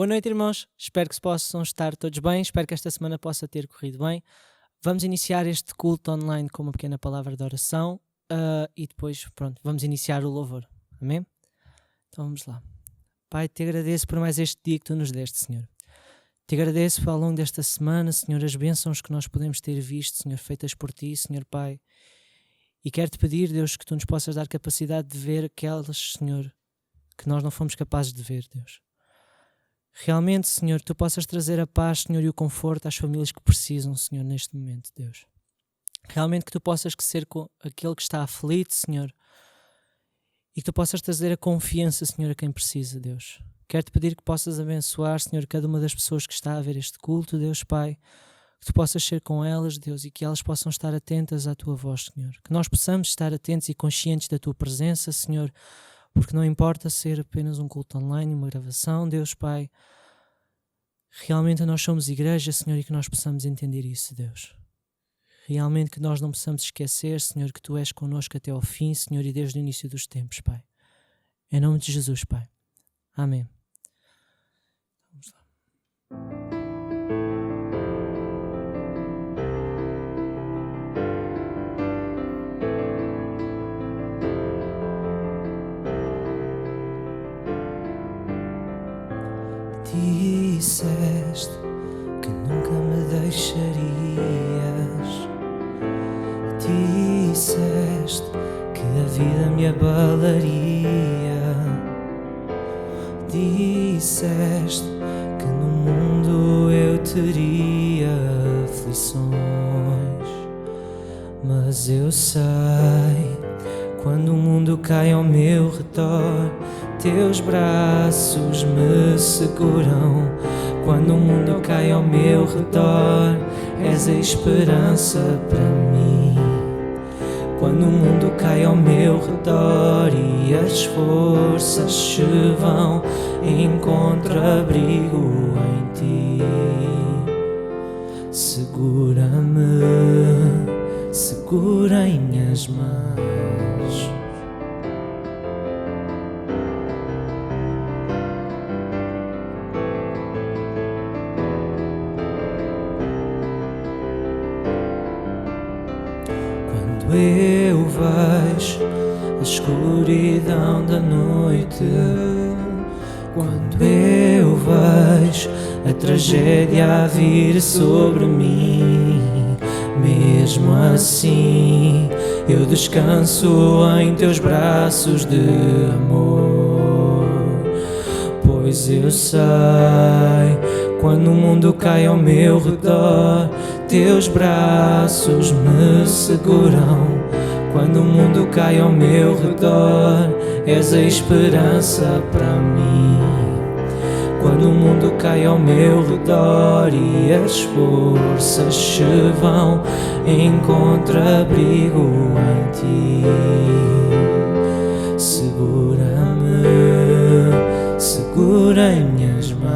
Boa noite, irmãos. Espero que se possam estar todos bem. Espero que esta semana possa ter corrido bem. Vamos iniciar este culto online com uma pequena palavra de oração e depois, vamos iniciar o louvor. Amém? Então vamos lá. Pai, te agradeço por mais este dia que tu nos deste, Senhor. Te agradeço ao longo desta semana, Senhor, as bênçãos que nós podemos ter visto, Senhor, feitas por ti, Senhor Pai. E quero-te pedir, Deus, que tu nos possas dar capacidade de ver aquelas, Senhor, que nós não fomos capazes de ver, Deus. Realmente, Senhor, tu possas trazer a paz, Senhor, e o conforto às famílias que precisam, Senhor, neste momento, Deus. Realmente que tu possas ser com aquele que está aflito, Senhor, e que tu possas trazer a confiança, Senhor, a quem precisa, Deus. Quero-te pedir que possas abençoar, Senhor, cada uma das pessoas que está a ver este culto, Deus Pai, que tu possas ser com elas, Deus, e que elas possam estar atentas à tua voz, Senhor. Que nós possamos estar atentos e conscientes da tua presença, Senhor, porque não importa ser apenas um culto online, uma gravação, Deus Pai. Realmente nós somos igreja, Senhor, e que nós possamos entender isso, Deus. Realmente que nós não possamos esquecer, Senhor, que tu és connosco até ao fim, Senhor, e desde o início dos tempos, Pai. Em nome de Jesus, Pai. Amém. Vamos lá. Disseste que nunca me deixarias. Disseste que a vida me abalaria. Disseste que no mundo eu teria aflições. Mas eu sei, quando o mundo cai ao meu redor, teus braços me seguram. Quando o mundo cai ao meu redor, és a esperança para mim. Quando o mundo cai ao meu redor e as forças se vão, encontro abrigo em ti. Segura-me, segura em minhas mãos. Eu vejo a escuridão da noite, quando eu vejo a tragédia a vir sobre mim, mesmo assim eu descanso em teus braços de amor. Pois eu sei, quando o mundo cai ao meu redor, teus braços me seguram. Quando o mundo cai ao meu redor, és a esperança para mim. Quando o mundo cai ao meu redor e as forças se vão, encontro abrigo em ti. Segura-me, segura em minhas mãos.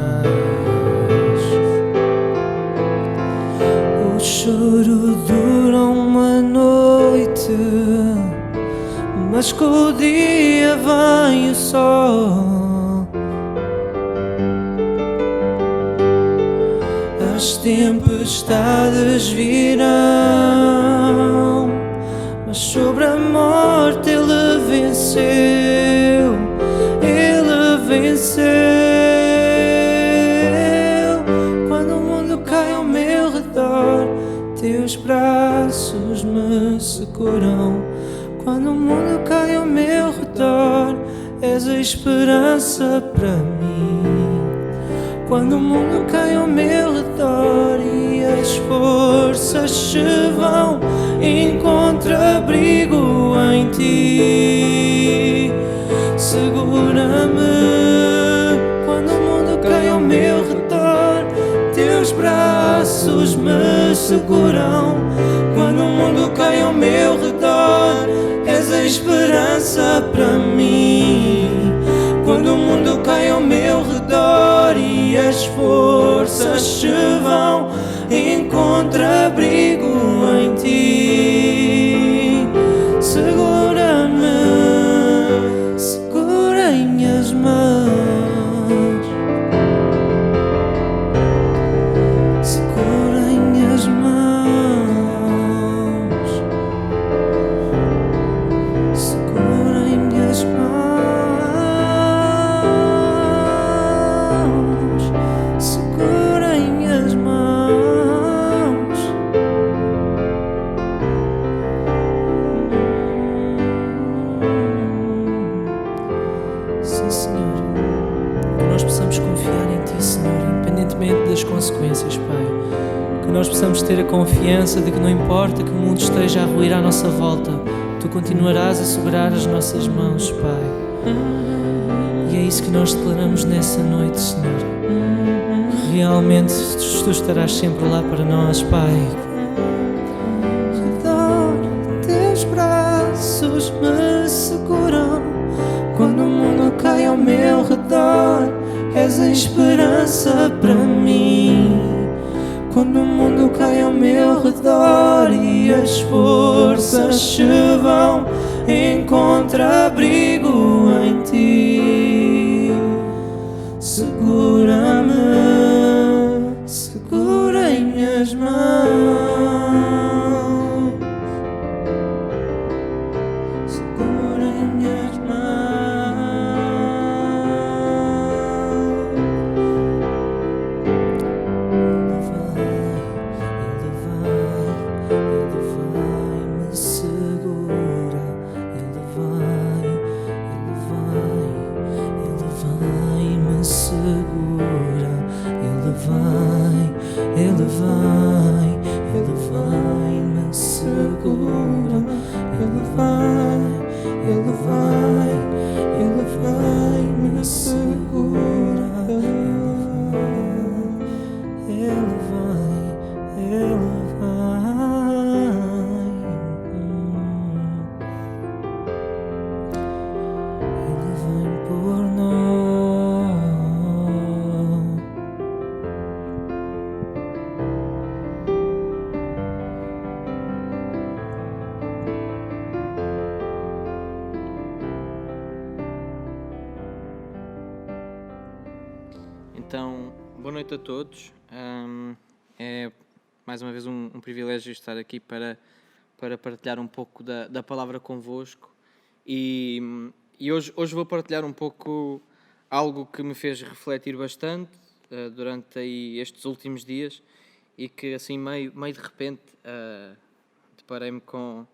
O choro dura uma noite, mas com o dia vem o sol. As tempestades virão, mas sobre a morte ele venceu. Ele venceu. Quando o mundo cai ao meu redor, teus braços me seguram. Quando o mundo cai ao meu redor, és a esperança para mim. Quando o mundo cai ao meu redor e as forças se vão, encontro abrigo em ti. Segura-me. Quando o mundo cai ao meu redor, teus braços me seguram. Quando o mundo cai ao meu redor, és a esperança para mim. Quando o mundo cai ao meu redor e as forças se vão, encontro abrigo em ti. Segura-me, segura em minhas mãos. confiar em Ti, Senhor, independentemente das consequências, Pai. Que nós possamos ter a confiança de que não importa que o mundo esteja a ruir à nossa volta, Tu continuarás a segurar as nossas mãos, Pai. E é isso que nós declaramos nessa noite, Senhor. Que realmente Tu estarás sempre lá para nós, Pai. Teus braços me seguram quando o mundo cai ao meu redor. És a esperança para mim. Quando o mundo cai ao meu redor e as forças se vão, encontra abrigo em Ti. Segura-me, segura em minhas mãos. Então, boa noite a todos. É mais uma vez um privilégio estar aqui para partilhar um pouco da palavra convosco. E hoje vou partilhar um pouco algo que me fez refletir bastante durante aí estes últimos dias e que assim meio de repente deparei-me com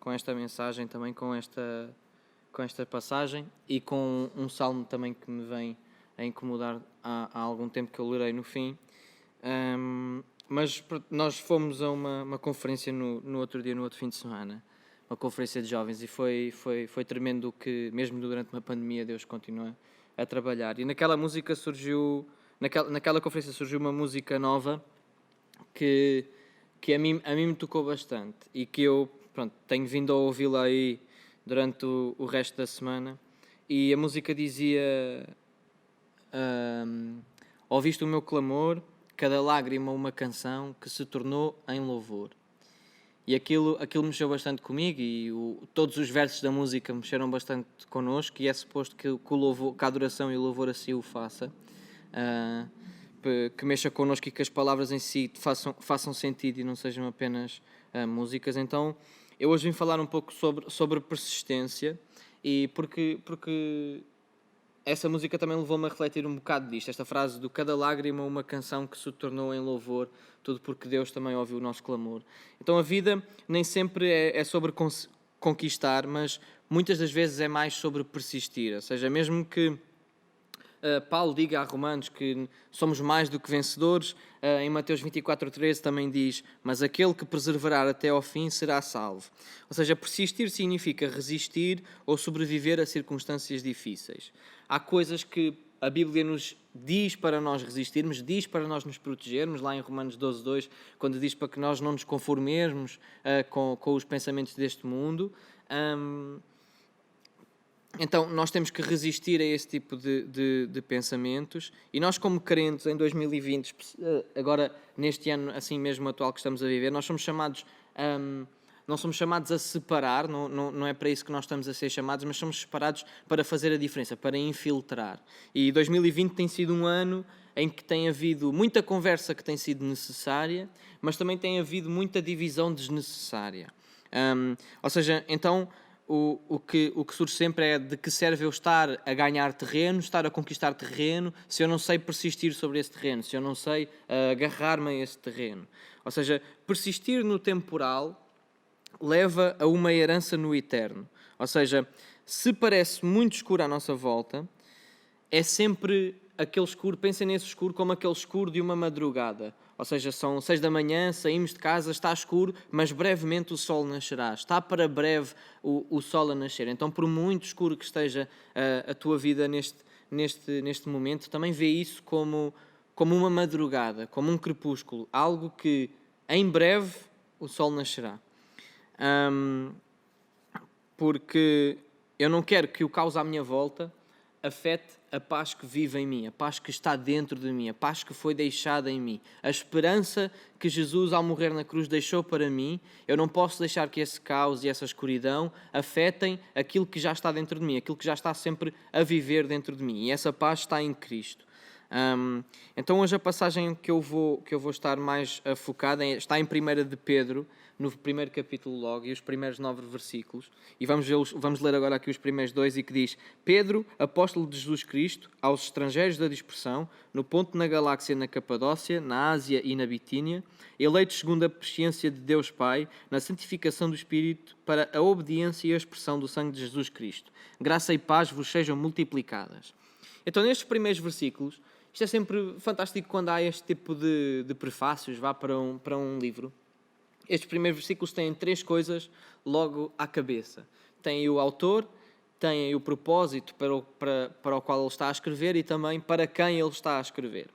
esta mensagem, também com esta passagem e com um salmo também que me vem a incomodar há algum tempo, que eu lerei no fim. Mas nós fomos a uma conferência no outro dia, no outro fim de semana, uma conferência de jovens, e foi tremendo que, mesmo durante uma pandemia, Deus continua a trabalhar. E naquela música surgiu, naquela conferência surgiu uma música nova que a mim me tocou bastante e que eu tenho vindo a ouvi-la aí durante o resto da semana. E a música dizia: ouviste o meu clamor, cada lágrima uma canção que se tornou em louvor. E aquilo mexeu bastante comigo, e todos os versos da música mexeram bastante connosco, e é suposto que a adoração e o louvor assim o faça, que mexa connosco e que as palavras em si façam sentido e não sejam apenas músicas. Então eu hoje vim falar um pouco sobre persistência, e porque essa música também levou-me a refletir um bocado disto, esta frase do cada lágrima uma canção que se tornou em louvor, tudo porque Deus também ouviu o nosso clamor. Então a vida nem sempre é sobre conquistar, mas muitas das vezes é mais sobre persistir. Ou seja, mesmo que Paulo diga a Romanos que somos mais do que vencedores, em Mateus 24:13 também diz: mas aquele que perseverar até ao fim será salvo. Ou seja, persistir significa resistir ou sobreviver a circunstâncias difíceis. Há coisas que a Bíblia nos diz para nós resistirmos, diz para nós nos protegermos, lá em Romanos 12:2, quando diz para que nós não nos conformemos com os pensamentos deste mundo. Então nós temos que resistir a esse tipo de pensamentos, e nós, como crentes em 2020, agora neste ano assim mesmo atual que estamos a viver, nós somos chamados não somos chamados a separar, não é para isso que nós estamos a ser chamados, mas somos separados para fazer a diferença, para infiltrar. E 2020 tem sido um ano em que tem havido muita conversa que tem sido necessária, mas também tem havido muita divisão desnecessária. Ou seja, então o que surge sempre é: de que serve eu estar a ganhar terreno, estar a conquistar terreno, se eu não sei persistir sobre esse terreno, se eu não sei agarrar-me a esse terreno. Ou seja, persistir no temporal leva a uma herança no eterno. Ou seja, se parece muito escuro à nossa volta, é sempre aquele escuro, pensem nesse escuro como aquele escuro de uma madrugada. Ou seja, são 6 da manhã, saímos de casa, está escuro, mas brevemente o sol nascerá. Está para breve o sol a nascer. Então, por muito escuro que esteja a tua vida neste momento, também vê isso como uma madrugada, como um crepúsculo. Algo que, em breve, o sol nascerá. Porque eu não quero que o caos à minha volta afete a paz que vive em mim, a paz que está dentro de mim, a paz que foi deixada em mim. A esperança que Jesus, ao morrer na cruz, deixou para mim, eu não posso deixar que esse caos e essa escuridão afetem aquilo que já está dentro de mim, aquilo que já está sempre a viver dentro de mim. E essa paz está em Cristo. Então hoje a passagem que eu vou estar mais focada está em 1 de Pedro, no primeiro capítulo logo, e os primeiros 9 versículos, e vamos ler agora aqui os primeiros 2, e que diz: Pedro, apóstolo de Jesus Cristo, aos estrangeiros da dispersão, no ponto na galáxia, na Capadócia, na Ásia e na Bitínia, eleitos segundo a presciência de Deus Pai, na santificação do Espírito, para a obediência e a expressão do sangue de Jesus Cristo. Graça e paz vos sejam multiplicadas. Então, nestes primeiros versículos, isto é sempre fantástico quando há este tipo de prefácios, para um livro. Estes primeiros versículos têm 3 coisas logo à cabeça. Tem o autor, tem o propósito para o qual ele está a escrever e também para quem ele está a escrever.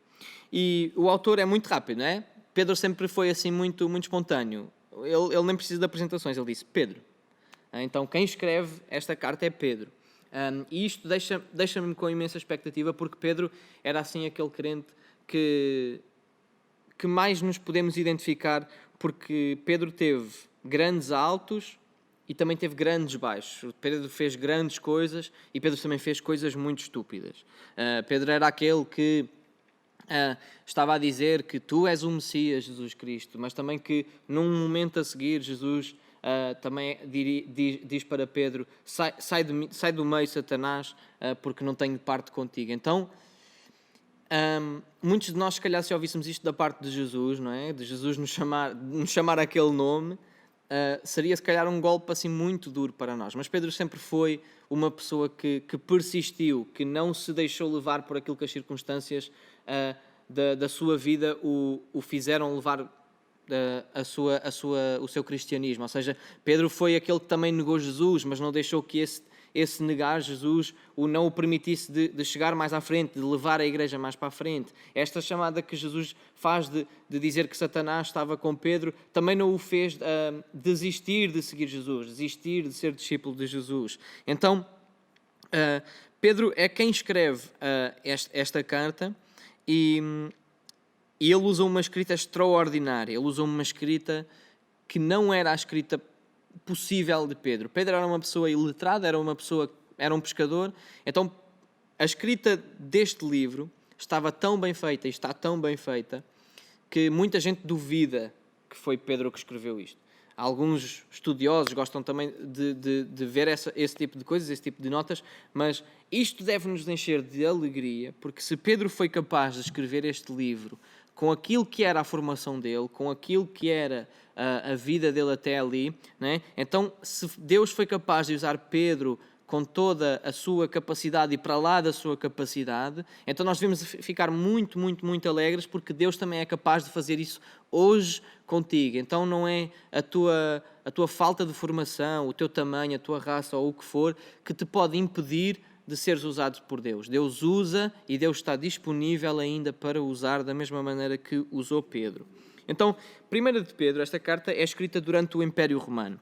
E o autor é muito rápido, não é? Pedro sempre foi assim muito, muito espontâneo. Ele nem precisa de apresentações, ele disse Pedro. Então quem escreve esta carta é Pedro. E isto deixa-me com imensa expectativa, porque Pedro era assim aquele crente que mais nos podemos identificar, porque Pedro teve grandes altos e também teve grandes baixos. Pedro fez grandes coisas e Pedro também fez coisas muito estúpidas. Pedro era aquele que estava a dizer que tu és o Messias, Jesus Cristo, mas também que num momento a seguir Jesus também diz para Pedro: sai do meio, Satanás, porque não tenho parte contigo. Então, muitos de nós, se calhar, se ouvíssemos isto da parte de Jesus, não é? De Jesus nos chamar aquele nome, seria se calhar um golpe assim muito duro para nós. Mas Pedro sempre foi uma pessoa que persistiu, que não se deixou levar por aquilo que as circunstâncias da sua vida o fizeram levar o seu cristianismo. Ou seja, Pedro foi aquele que também negou Jesus, mas não deixou que esse negar Jesus não o permitisse de chegar mais à frente, de levar a igreja mais para a frente. Esta chamada que Jesus faz de dizer que Satanás estava com Pedro também não o fez desistir de seguir Jesus, desistir de ser discípulo de Jesus. Então, Pedro é quem escreve esta carta, e ele usa uma escrita extraordinária. Ele usa uma escrita que não era a escrita possível de Pedro. Pedro era uma pessoa iletrada, era um pescador. Então, a escrita deste livro estava tão bem feita e está tão bem feita que muita gente duvida que foi Pedro que escreveu isto. Alguns estudiosos gostam também de ver esse tipo de coisas, esse tipo de notas, mas isto deve-nos encher de alegria, porque se Pedro foi capaz de escrever este livro com aquilo que era a formação dele, com aquilo que era a vida dele até ali, né? Então, se Deus foi capaz de usar Pedro com toda a sua capacidade e para lá da sua capacidade, então nós devemos ficar muito, muito, muito alegres, porque Deus também é capaz de fazer isso hoje contigo. Então não é a tua falta de formação, o teu tamanho, a tua raça ou o que for, que te pode impedir de seres usado por Deus. Deus usa e Deus está disponível ainda para usar da mesma maneira que usou Pedro. Então, 1 de Pedro, esta carta é escrita durante o Império Romano.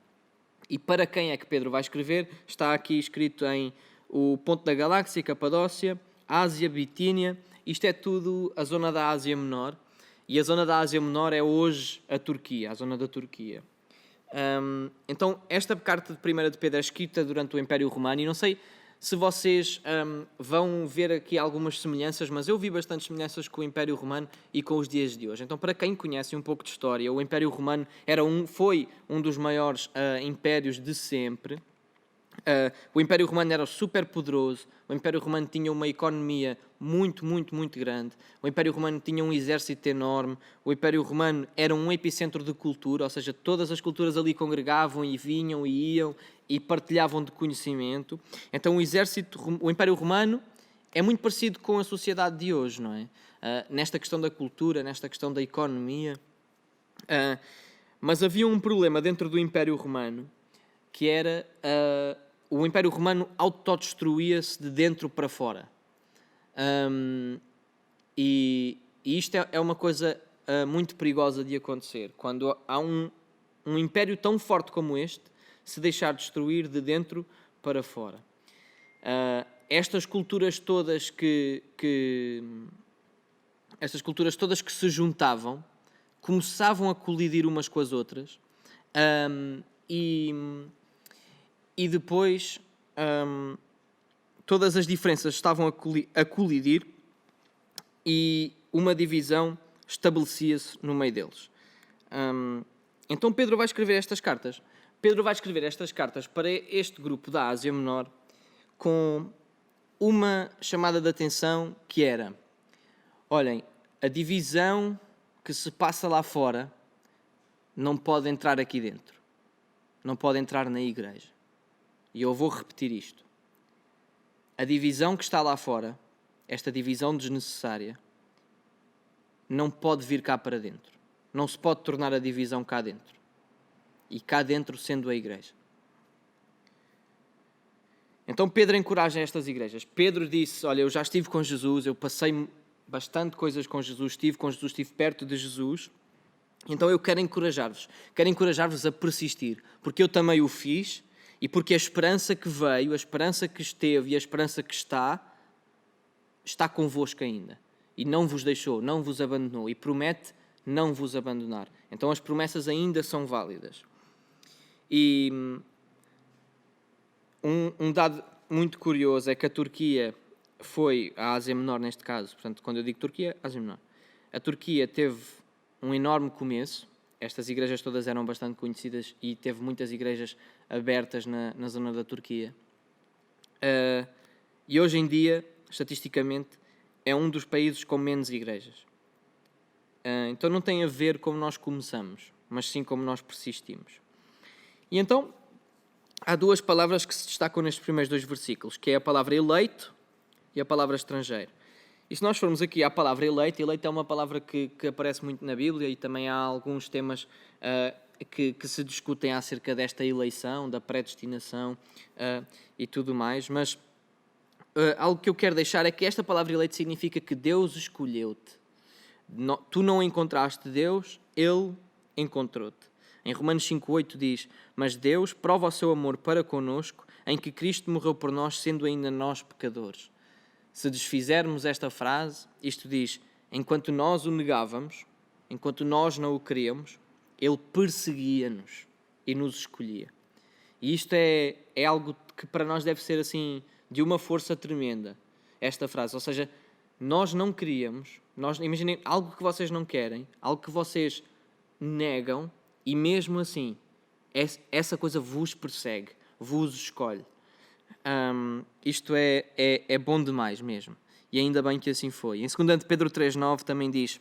E para quem é que Pedro vai escrever? Está aqui escrito em o ponto da galáxia, Capadócia, Ásia, Bitínia. Isto é tudo a zona da Ásia Menor. E a zona da Ásia Menor é hoje a Turquia, a zona da Turquia. Então, esta carta de 1 de Pedro é escrita durante o Império Romano, e não sei se vocês vão ver aqui algumas semelhanças, mas eu vi bastantes semelhanças com o Império Romano e com os dias de hoje. Então, para quem conhece um pouco de história, o Império Romano foi um dos maiores impérios de sempre. O Império Romano era super poderoso. O Império Romano tinha uma economia muito, muito, muito grande. O Império Romano tinha um exército enorme. O Império Romano era um epicentro de cultura, ou seja, todas as culturas ali congregavam e vinham e iam e partilhavam de conhecimento. Então o Império Romano é muito parecido com a sociedade de hoje, não é? Nesta questão da cultura, nesta questão da economia. Mas havia um problema dentro do Império Romano, que era o Império Romano autodestruía-se de dentro para fora. E isto é uma coisa muito perigosa de acontecer. Quando há um império tão forte como este, se deixar destruir de dentro para fora. Estas culturas todas que se juntavam, começavam a colidir umas com as outras, e depois todas as diferenças estavam a colidir e uma divisão estabelecia-se no meio deles. Então Pedro vai escrever estas cartas. Pedro vai escrever estas cartas para este grupo da Ásia Menor com uma chamada de atenção que era: olhem, a divisão que se passa lá fora não pode entrar aqui dentro. Não pode entrar na igreja. E eu vou repetir isto. A divisão que está lá fora, esta divisão desnecessária, não pode vir cá para dentro. Não se pode tornar a divisão cá dentro. E cá dentro sendo a igreja. Então Pedro encoraja estas igrejas. Pedro disse: olha, eu já estive com Jesus, eu passei bastante coisas com Jesus, estive perto de Jesus. Então eu quero encorajar-vos a persistir, porque eu também o fiz e porque a esperança que veio, a esperança que esteve e a esperança que está convosco ainda. E não vos deixou, não vos abandonou e promete não vos abandonar. Então as promessas ainda são válidas. E um dado muito curioso é que a Turquia foi, a Ásia Menor neste caso, portanto quando eu digo Turquia, Ásia Menor, a Turquia teve um enorme começo. Estas igrejas todas eram bastante conhecidas e teve muitas igrejas abertas na zona da Turquia. E hoje em dia, estatisticamente, é um dos países com menos igrejas. Então não tem a ver como nós começamos, mas sim como nós persistimos. E então, há duas palavras que se destacam nestes primeiros dois versículos, que é a palavra eleito e a palavra estrangeiro. E se nós formos aqui à palavra eleito é uma palavra que aparece muito na Bíblia e também há alguns temas que se discutem acerca desta eleição, da predestinação e tudo mais, mas algo que eu quero deixar é que esta palavra eleito significa que Deus escolheu-te. Tu não encontraste Deus, Ele encontrou-te. Em Romanos 5,8 diz: mas Deus prova o seu amor para connosco em que Cristo morreu por nós, sendo ainda nós pecadores. Se desfizermos esta frase, isto diz: enquanto nós o negávamos, enquanto nós não o queríamos, Ele perseguia-nos e nos escolhia. E isto é algo que para nós deve ser assim, de uma força tremenda, esta frase. Ou seja, nós não queríamos, imaginem algo que vocês não querem, algo que vocês negam, e mesmo assim, essa coisa vos persegue, vos escolhe. Isto é bom demais mesmo. E ainda bem que assim foi. Em 2 Pedro 3,9 também diz: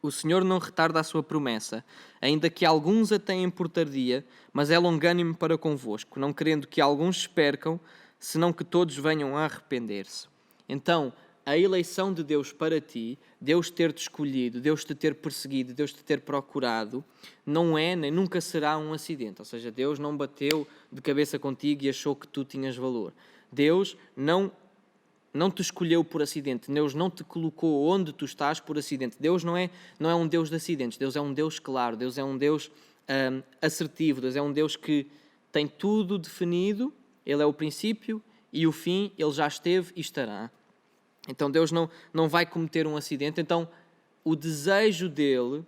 o Senhor não retarda a sua promessa, ainda que alguns a tenham por tardia, mas é longânimo para convosco, não querendo que alguns se percam, senão que todos venham a arrepender-se. Então, a eleição de Deus para ti, Deus ter-te escolhido, Deus te ter perseguido, Deus te ter procurado, não é nem nunca será um acidente. Ou seja, Deus não bateu de cabeça contigo e achou que tu tinhas valor. Deus não te escolheu por acidente. Deus não te colocou onde tu estás por acidente. Deus não é um Deus de acidentes. Deus é um Deus claro. Deus é um Deus assertivo. Deus é um Deus que tem tudo definido. Ele é o princípio e o fim. Ele já esteve e estará. Então Deus não vai cometer um acidente. Então o desejo dele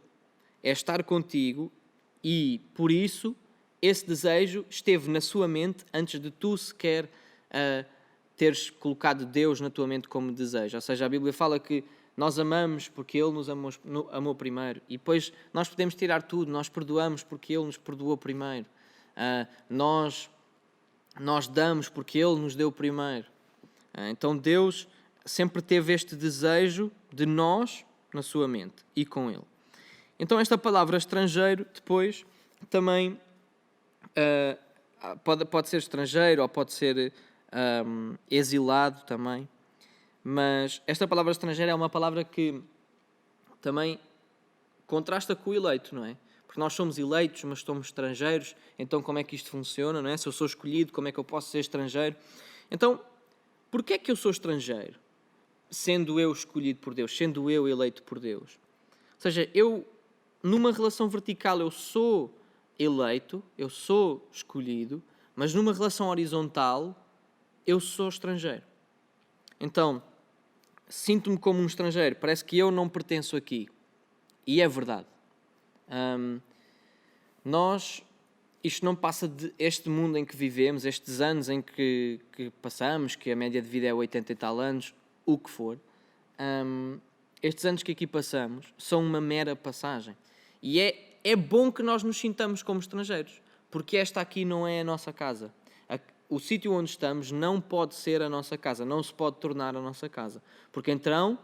é estar contigo e, por isso, esse desejo esteve na sua mente antes de tu sequer teres colocado Deus na tua mente como desejo. Ou seja, a Bíblia fala que nós amamos porque Ele nos amou primeiro. E depois nós podemos tirar tudo. Nós perdoamos porque Ele nos perdoou primeiro. Nós damos porque Ele nos deu primeiro. Então Deus sempre teve este desejo de nós na sua mente e com Ele. Então esta palavra estrangeiro depois também pode ser estrangeiro ou pode ser exilado também, Mas esta palavra estrangeiro é uma palavra que também contrasta com o eleito, não é? Porque nós somos eleitos, mas somos estrangeiros, então como é que isto funciona, não é? Se eu sou escolhido, como é que eu posso ser estrangeiro? Então, porquê é que eu sou estrangeiro? Sendo eu escolhido por Deus, sendo eu eleito por Deus. Ou seja, numa relação vertical, eu sou eleito, eu sou escolhido, mas numa relação horizontal, eu sou estrangeiro. Então, sinto-me como um estrangeiro, parece que eu não pertenço aqui. E é verdade. Isto não passa de este mundo em que vivemos, estes anos em que passamos, que a média de vida é 80 e tal anos, o que for. Estes anos que aqui passamos são uma mera passagem. E é bom que nós nos sintamos como estrangeiros, porque esta aqui não é a nossa casa. O sítio onde estamos não pode ser a nossa casa, não se pode tornar a nossa casa. Porque então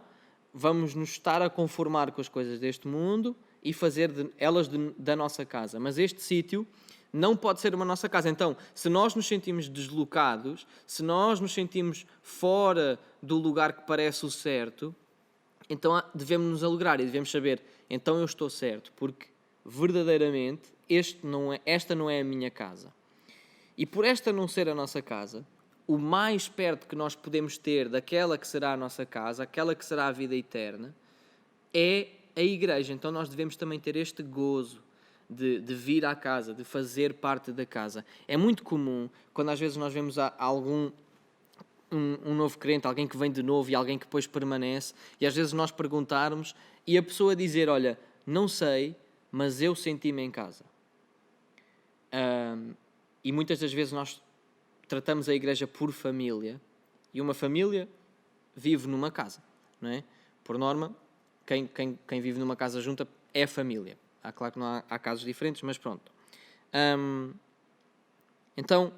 vamos nos estar a conformar com as coisas deste mundo e fazer elas da nossa casa. Mas este sítio não pode ser uma nossa casa. Então, se nós nos sentimos deslocados, se nós nos sentimos fora do lugar que parece o certo, então devemos nos alegrar e devemos saber, então eu estou certo, porque verdadeiramente esta não é a minha casa. E por esta não ser a nossa casa, o mais perto que nós podemos ter daquela que será a nossa casa, aquela que será a vida eterna, é a igreja. Então nós devemos também ter este gozo de vir à casa, de fazer parte da casa. É muito comum, quando às vezes nós vemos um novo crente, alguém que vem de novo e alguém que depois permanece, e às vezes nós perguntarmos e a pessoa dizer, olha, não sei, mas eu senti-me em casa. E muitas das vezes nós tratamos a igreja por família, e uma família vive numa casa, não é? Por norma, quem vive numa casa junta é família. Claro que não há casos diferentes, mas pronto. Então,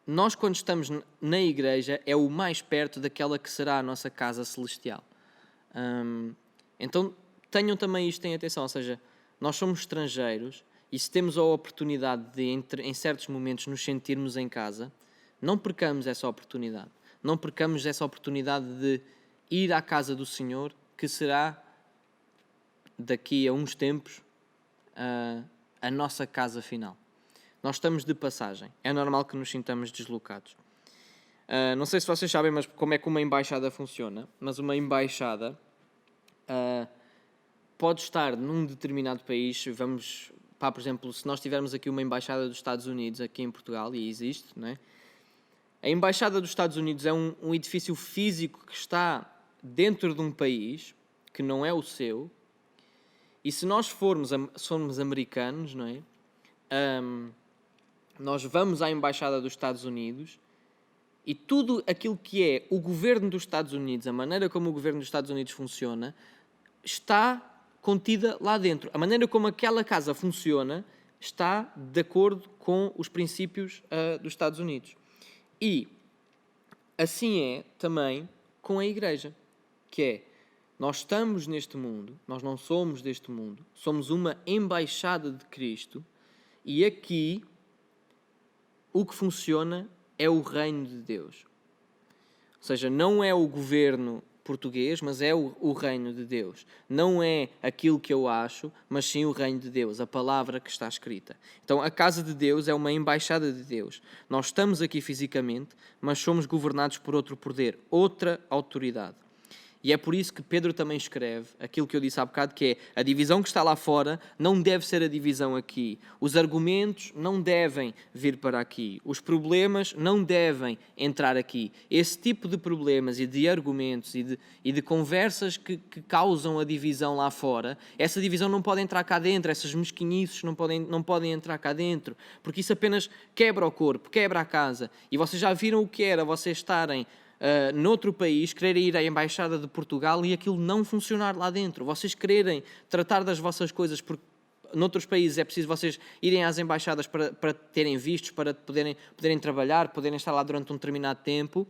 nós quando estamos na igreja é o mais perto daquela que será a nossa casa celestial. Então, tenham também isto em atenção, ou seja, nós somos estrangeiros e se temos a oportunidade de, em certos momentos, nos sentirmos em casa, não percamos essa oportunidade. Não percamos essa oportunidade de ir à casa do Senhor, que será, daqui a uns tempos, a nossa casa final. Nós estamos de passagem. É normal que nos sintamos deslocados. Não sei se vocês sabem, mas como é que uma embaixada funciona. Mas uma embaixada pode estar num determinado país. Por exemplo, se nós tivermos aqui uma embaixada dos Estados Unidos aqui em Portugal, e existe, não é? A embaixada dos Estados Unidos é um edifício físico que está dentro de um país que não é o seu. E se nós somos americanos, não é? Nós vamos à embaixada dos Estados Unidos e tudo aquilo que é o governo dos Estados Unidos, a maneira como o governo dos Estados Unidos funciona, está contida lá dentro. A maneira como aquela casa funciona está de acordo com os princípios dos Estados Unidos. E assim é também com a igreja, que é, nós estamos neste mundo, nós não somos deste mundo, somos uma embaixada de Cristo e aqui o que funciona é o reino de Deus. Ou seja, não é o governo português, mas é o reino de Deus. Não é aquilo que eu acho, mas sim o reino de Deus, a palavra que está escrita. Então, a casa de Deus é uma embaixada de Deus. Nós estamos aqui fisicamente, mas somos governados por outro poder, outra autoridade. E é por isso que Pedro também escreve aquilo que eu disse há bocado, que é a divisão que está lá fora não deve ser a divisão aqui. Os argumentos não devem vir para aqui. Os problemas não devem entrar aqui. Esse tipo de problemas e de argumentos e de conversas que causam a divisão lá fora, essa divisão não pode entrar cá dentro, essas mesquinhices não podem entrar cá dentro, porque isso apenas quebra o corpo, quebra a casa. E vocês já viram o que era vocês estarem noutro país, quererem ir à Embaixada de Portugal e aquilo não funcionar lá dentro. Vocês quererem tratar das vossas coisas, porque noutros países é preciso vocês irem às embaixadas para terem vistos, para poderem trabalhar, poderem estar lá durante um determinado tempo.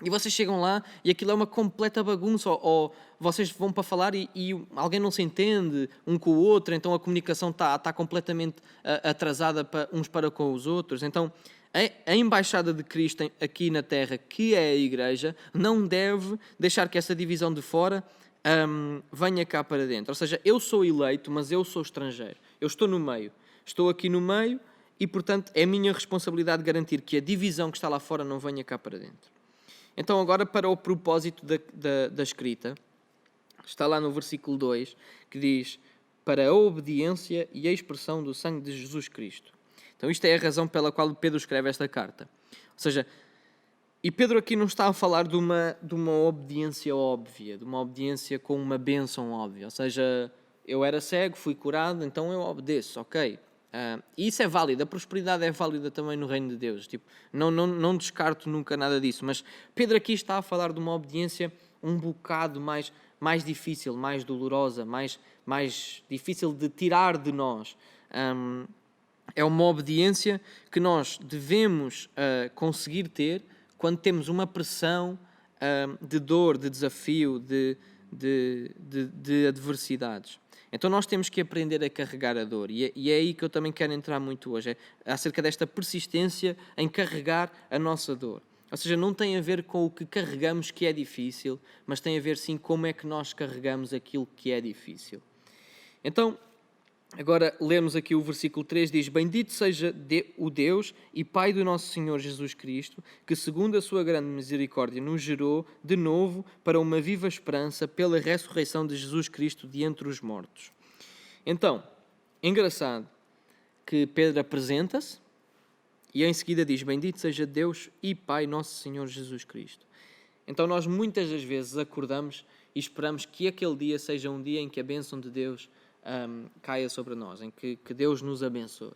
E vocês chegam lá e aquilo é uma completa bagunça, ou vocês vão para falar e alguém não se entende um com o outro, então a comunicação está completamente atrasada uns para com os outros. Então, A embaixada de Cristo aqui na terra, que é a igreja, não deve deixar que essa divisão de fora venha cá para dentro. Ou seja, eu sou eleito, mas eu sou estrangeiro. Eu estou no meio. Estou aqui no meio e, portanto, é minha responsabilidade garantir que a divisão que está lá fora não venha cá para dentro. Então, agora, para o propósito da escrita, está lá no versículo 2, que diz: para a obediência e a expressão do sangue de Jesus Cristo. Então, isto é a razão pela qual Pedro escreve esta carta. Ou seja, e Pedro aqui não está a falar de uma obediência óbvia, de uma obediência com uma bênção óbvia. Ou seja, eu era cego, fui curado, então eu obedeço, ok. E isso é válido, a prosperidade é válida também no reino de Deus. Tipo, não descarto nunca nada disso. Mas Pedro aqui está a falar de uma obediência um bocado mais difícil, mais dolorosa, mais difícil de tirar de nós. É uma obediência que nós devemos conseguir ter quando temos uma pressão de dor, de desafio, de adversidades. Então nós temos que aprender a carregar a dor. E é aí que eu também quero entrar muito hoje. É acerca desta persistência em carregar a nossa dor. Ou seja, não tem a ver com o que carregamos que é difícil, mas tem a ver sim como é que nós carregamos aquilo que é difícil. Então, agora lemos aqui o versículo 3, diz: bendito seja o Deus e Pai do nosso Senhor Jesus Cristo, que segundo a sua grande misericórdia nos gerou de novo para uma viva esperança pela ressurreição de Jesus Cristo de entre os mortos. Então, engraçado que Pedro apresenta-se e em seguida diz: bendito seja Deus e Pai nosso Senhor Jesus Cristo. Então nós muitas das vezes acordamos e esperamos que aquele dia seja um dia em que a bênção de Deus caia sobre nós, em que Deus nos abençoe.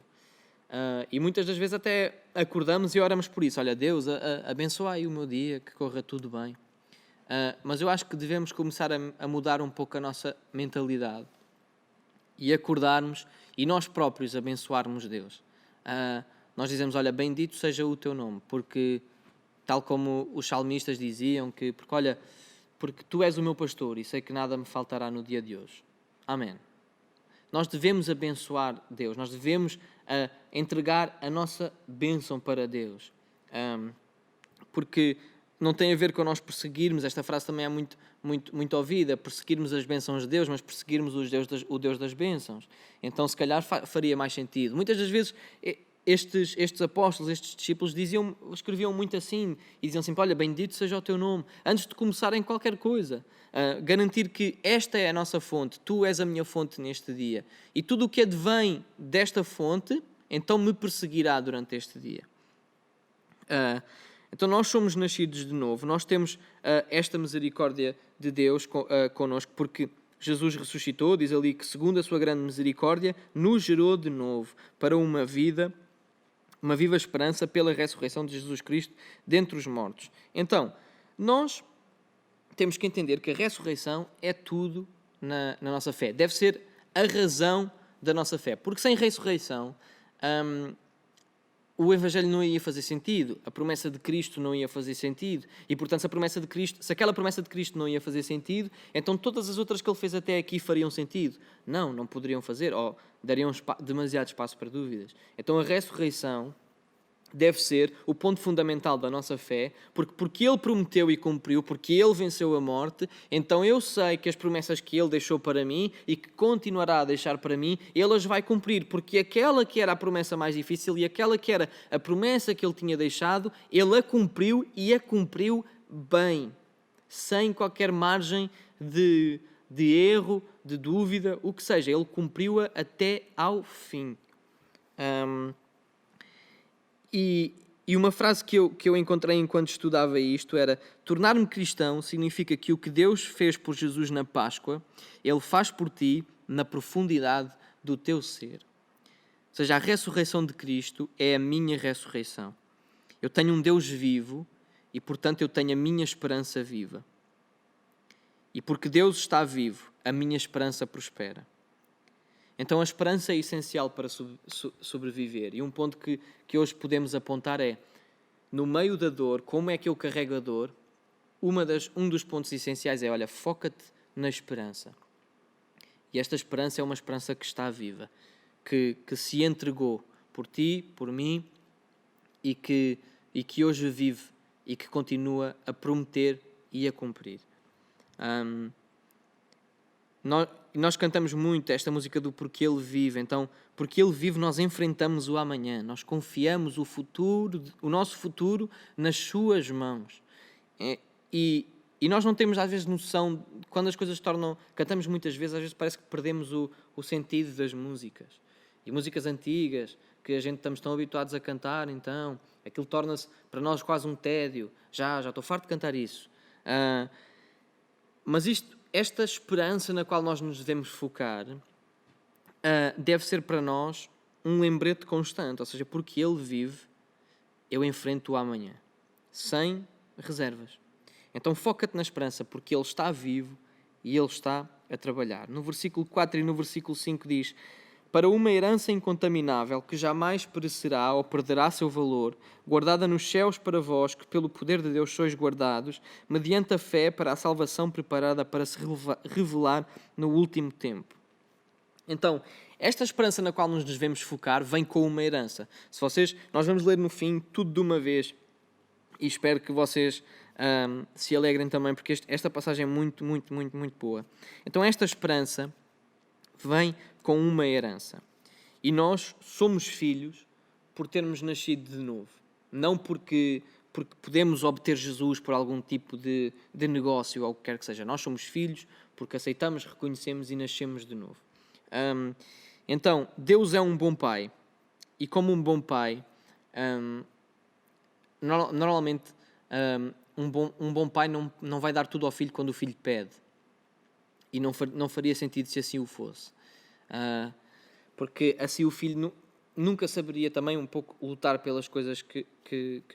E muitas das vezes até acordamos e oramos por isso. Olha, Deus, abençoa aí o meu dia, que corra tudo bem. Mas eu acho que devemos começar a mudar um pouco a nossa mentalidade e acordarmos e nós próprios abençoarmos Deus. Nós dizemos: olha, bendito seja o teu nome, porque tal como os salmistas diziam, porque tu és o meu pastor e sei que nada me faltará no dia de hoje. Amém. Nós devemos abençoar Deus, nós devemos entregar a nossa bênção para Deus. Porque não tem a ver com nós perseguirmos, esta frase também é muito ouvida, perseguirmos as bênçãos de Deus, mas perseguirmos o Deus das bênçãos. Então, se calhar, faria mais sentido. Muitas das vezes, estes apóstolos, estes discípulos, escreviam muito assim, e diziam sempre: olha, bendito seja o teu nome, antes de começarem qualquer coisa. Garantir que esta é a nossa fonte, tu és a minha fonte neste dia. E tudo o que advém desta fonte, então me perseguirá durante este dia. Então nós somos nascidos de novo, nós temos esta misericórdia de Deus connosco, porque Jesus ressuscitou, diz ali que segundo a sua grande misericórdia, nos gerou de novo para uma viva esperança pela ressurreição de Jesus Cristo dentre os mortos. Então, nós temos que entender que a ressurreição é tudo na nossa fé. Deve ser a razão da nossa fé. Porque sem ressurreição, o Evangelho não ia fazer sentido, a promessa de Cristo não ia fazer sentido. E, portanto, se aquela promessa de Cristo não ia fazer sentido, então todas as outras que Ele fez até aqui fariam sentido. Não poderiam fazer, ou dariam demasiado espaço para dúvidas. Então a ressurreição deve ser o ponto fundamental da nossa fé, porque Ele prometeu e cumpriu, porque Ele venceu a morte, então eu sei que as promessas que Ele deixou para mim e que continuará a deixar para mim, Ele as vai cumprir, porque aquela que era a promessa mais difícil e aquela que era a promessa que Ele tinha deixado, Ele a cumpriu e a cumpriu bem, sem qualquer margem de erro, de dúvida, o que seja. Ele cumpriu-a até ao fim. E uma frase que eu encontrei enquanto estudava isto era: tornar-me cristão significa que o que Deus fez por Jesus na Páscoa, Ele faz por ti na profundidade do teu ser. Ou seja, a ressurreição de Cristo é a minha ressurreição. Eu tenho um Deus vivo e, portanto, eu tenho a minha esperança viva. E porque Deus está vivo, a minha esperança prospera. Então a esperança é essencial para sobreviver. E um ponto que hoje podemos apontar é: no meio da dor, como é que eu carrego a dor? Um dos pontos essenciais é: olha, foca-te na esperança. E esta esperança é uma esperança que está viva, que se entregou por ti, por mim, e que hoje vive e que continua a prometer e a cumprir. Nós cantamos muito esta música do Porque Ele Vive. Então, porque Ele vive, nós enfrentamos o amanhã. Nós confiamos o nosso futuro nas suas mãos. E nós não temos às vezes noção, quando as coisas se tornam... Cantamos muitas vezes, às vezes parece que perdemos o sentido das músicas. E músicas antigas, que a gente estamos tão habituados a cantar, então, aquilo torna-se para nós quase um tédio. Já estou farto de cantar isso. Mas esta esperança na qual nós nos devemos focar deve ser para nós um lembrete constante. Ou seja, porque Ele vive, eu enfrento o amanhã. Sem reservas. Então foca-te na esperança, porque Ele está vivo e Ele está a trabalhar. No versículo 4 e no versículo 5 diz: para uma herança incontaminável, que jamais perecerá ou perderá seu valor, guardada nos céus para vós, que pelo poder de Deus sois guardados, mediante a fé para a salvação preparada para se revelar no último tempo. Então, esta esperança na qual nos devemos focar vem com uma herança. Nós vamos ler no fim tudo de uma vez, e espero que vocês se alegrem também, porque esta passagem é muito, muito, muito, muito boa. Então, esta esperança vem com uma herança. E nós somos filhos por termos nascido de novo. Não porque podemos obter Jesus por algum tipo de negócio ou o que quer que seja. Nós somos filhos porque aceitamos, reconhecemos e nascemos de novo. Então, Deus é um bom pai. E como um bom pai, normalmente um bom pai não vai dar tudo ao filho quando o filho pede. E não faria sentido se assim o fosse. Porque assim o filho nunca saberia também um pouco lutar pelas coisas que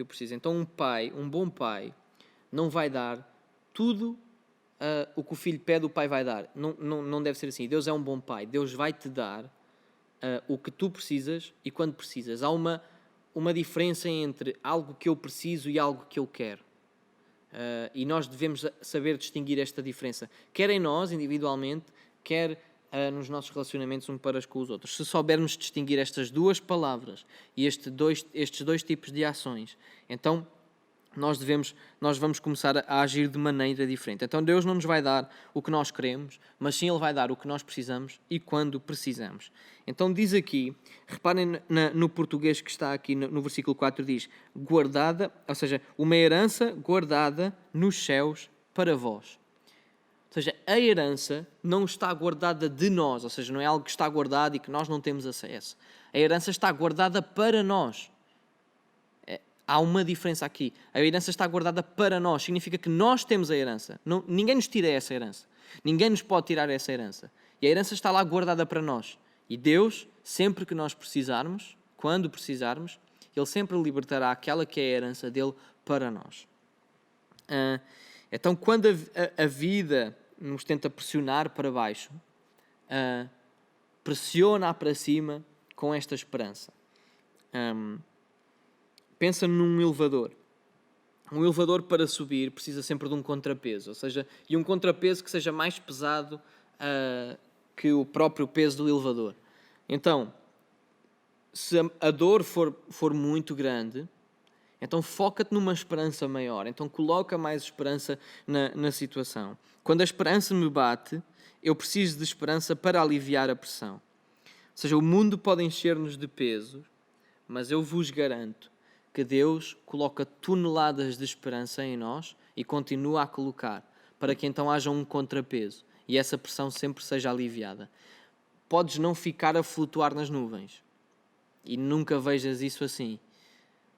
precisa. Então um bom pai, não vai dar tudo o que o filho pede, o pai vai dar. Não deve ser assim. Deus é um bom pai. Deus vai te dar o que tu precisas e quando precisas. Há uma diferença entre algo que eu preciso e algo que eu quero. E nós devemos saber distinguir esta diferença, quer em nós, individualmente, quer nos nossos relacionamentos uns para com os outros. Se soubermos distinguir estas duas palavras e estes dois tipos de ações, então nós vamos começar a agir de maneira diferente. Então Deus não nos vai dar o que nós queremos, mas sim Ele vai dar o que nós precisamos e quando precisamos. Então diz aqui, reparem no português que está aqui no versículo 4, diz guardada, ou seja, uma herança guardada nos céus para vós. Ou seja, a herança não está guardada de nós, ou seja, não é algo que está guardado e que nós não temos acesso. A herança está guardada para nós. Há uma diferença aqui. A herança está guardada para nós. Significa que nós temos a herança. Ninguém nos tira essa herança. Ninguém nos pode tirar essa herança. E a herança está lá guardada para nós. E Deus, sempre que nós precisarmos, quando precisarmos, Ele sempre libertará aquela que é a herança dele para nós. Então, quando a vida nos tenta pressionar para baixo, pressiona para cima com esta esperança. Pensa num elevador. Um elevador, para subir, precisa sempre de um contrapeso. Ou seja, e um contrapeso que seja mais pesado que o próprio peso do elevador. Então, se a dor for muito grande, então foca-te numa esperança maior. Então coloca mais esperança na situação. Quando a esperança me bate, eu preciso de esperança para aliviar a pressão. Ou seja, o mundo pode encher-nos de peso, mas eu vos garanto que Deus coloca toneladas de esperança em nós e continua a colocar, para que então haja um contrapeso e essa pressão sempre seja aliviada. Podes não ficar a flutuar nas nuvens e nunca vejas isso assim.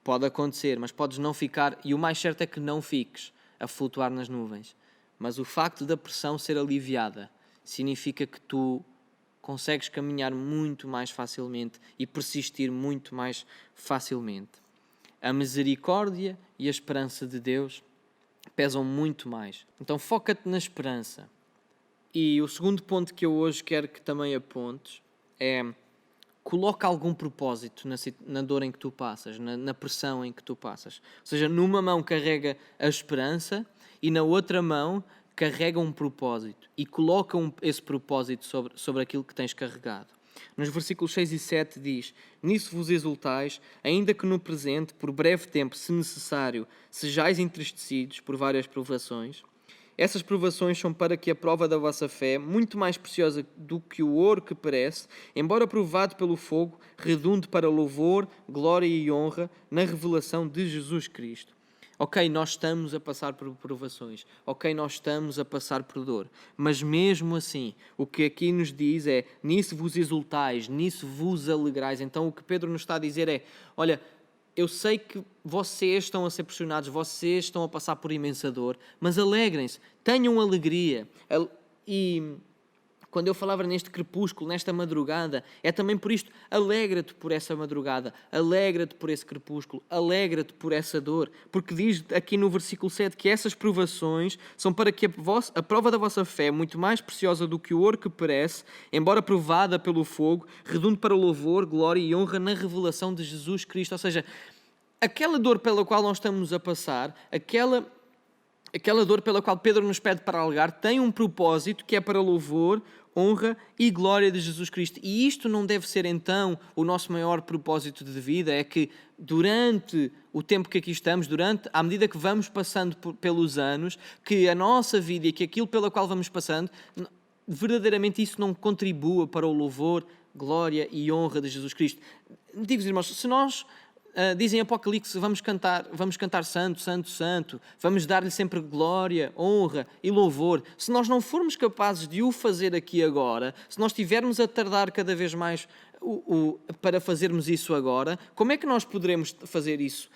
Pode acontecer, mas podes não ficar, e o mais certo é que não fiques a flutuar nas nuvens. Mas o facto da pressão ser aliviada significa que tu consegues caminhar muito mais facilmente e persistir muito mais facilmente. A misericórdia e a esperança de Deus pesam muito mais. Então foca-te na esperança. E o segundo ponto que eu hoje quero que também apontes é: coloca algum propósito na dor em que tu passas, na pressão em que tu passas. Ou seja, numa mão carrega a esperança e na outra mão carrega um propósito. E coloca esse propósito sobre aquilo que tens carregado. Nos versículos 6 e 7 diz: nisso vos exultais, ainda que no presente, por breve tempo, se necessário, sejais entristecidos por várias provações. Essas provações são para que a prova da vossa fé, muito mais preciosa do que o ouro que perece, embora provado pelo fogo, redunde para louvor, glória e honra na revelação de Jesus Cristo. Ok, nós estamos a passar por provações. Ok, nós estamos a passar por dor. Mas mesmo assim, o que aqui nos diz é: nisso vos exultais, nisso vos alegrais. Então o que Pedro nos está a dizer é: olha, eu sei que vocês estão a ser pressionados, vocês estão a passar por imensa dor, mas alegrem-se, tenham alegria. E quando eu falava neste crepúsculo, nesta madrugada, é também por isto: alegra-te por essa madrugada, alegra-te por esse crepúsculo, alegra-te por essa dor, porque diz aqui no versículo 7 que essas provações são para que a prova da vossa fé, muito mais preciosa do que o ouro que perece, embora provada pelo fogo, redunde para louvor, glória e honra na revelação de Jesus Cristo. Ou seja, aquela dor pela qual nós estamos a passar, aquela dor pela qual Pedro nos pede para alegar, tem um propósito que é para louvor, honra e glória de Jesus Cristo. E isto não deve ser então o nosso maior propósito de vida, é que durante o tempo que aqui estamos, à medida que vamos passando pelos anos, que a nossa vida e que aquilo pela qual vamos passando, verdadeiramente isso não contribua para o louvor, glória e honra de Jesus Cristo. Digo-vos, irmãos, se nós... dizem em Apocalipse, vamos cantar santo, santo, santo, vamos dar-lhe sempre glória, honra e louvor. Se nós não formos capazes de o fazer aqui agora, se nós estivermos a tardar cada vez mais para fazermos isso agora, como é que nós poderemos fazer isso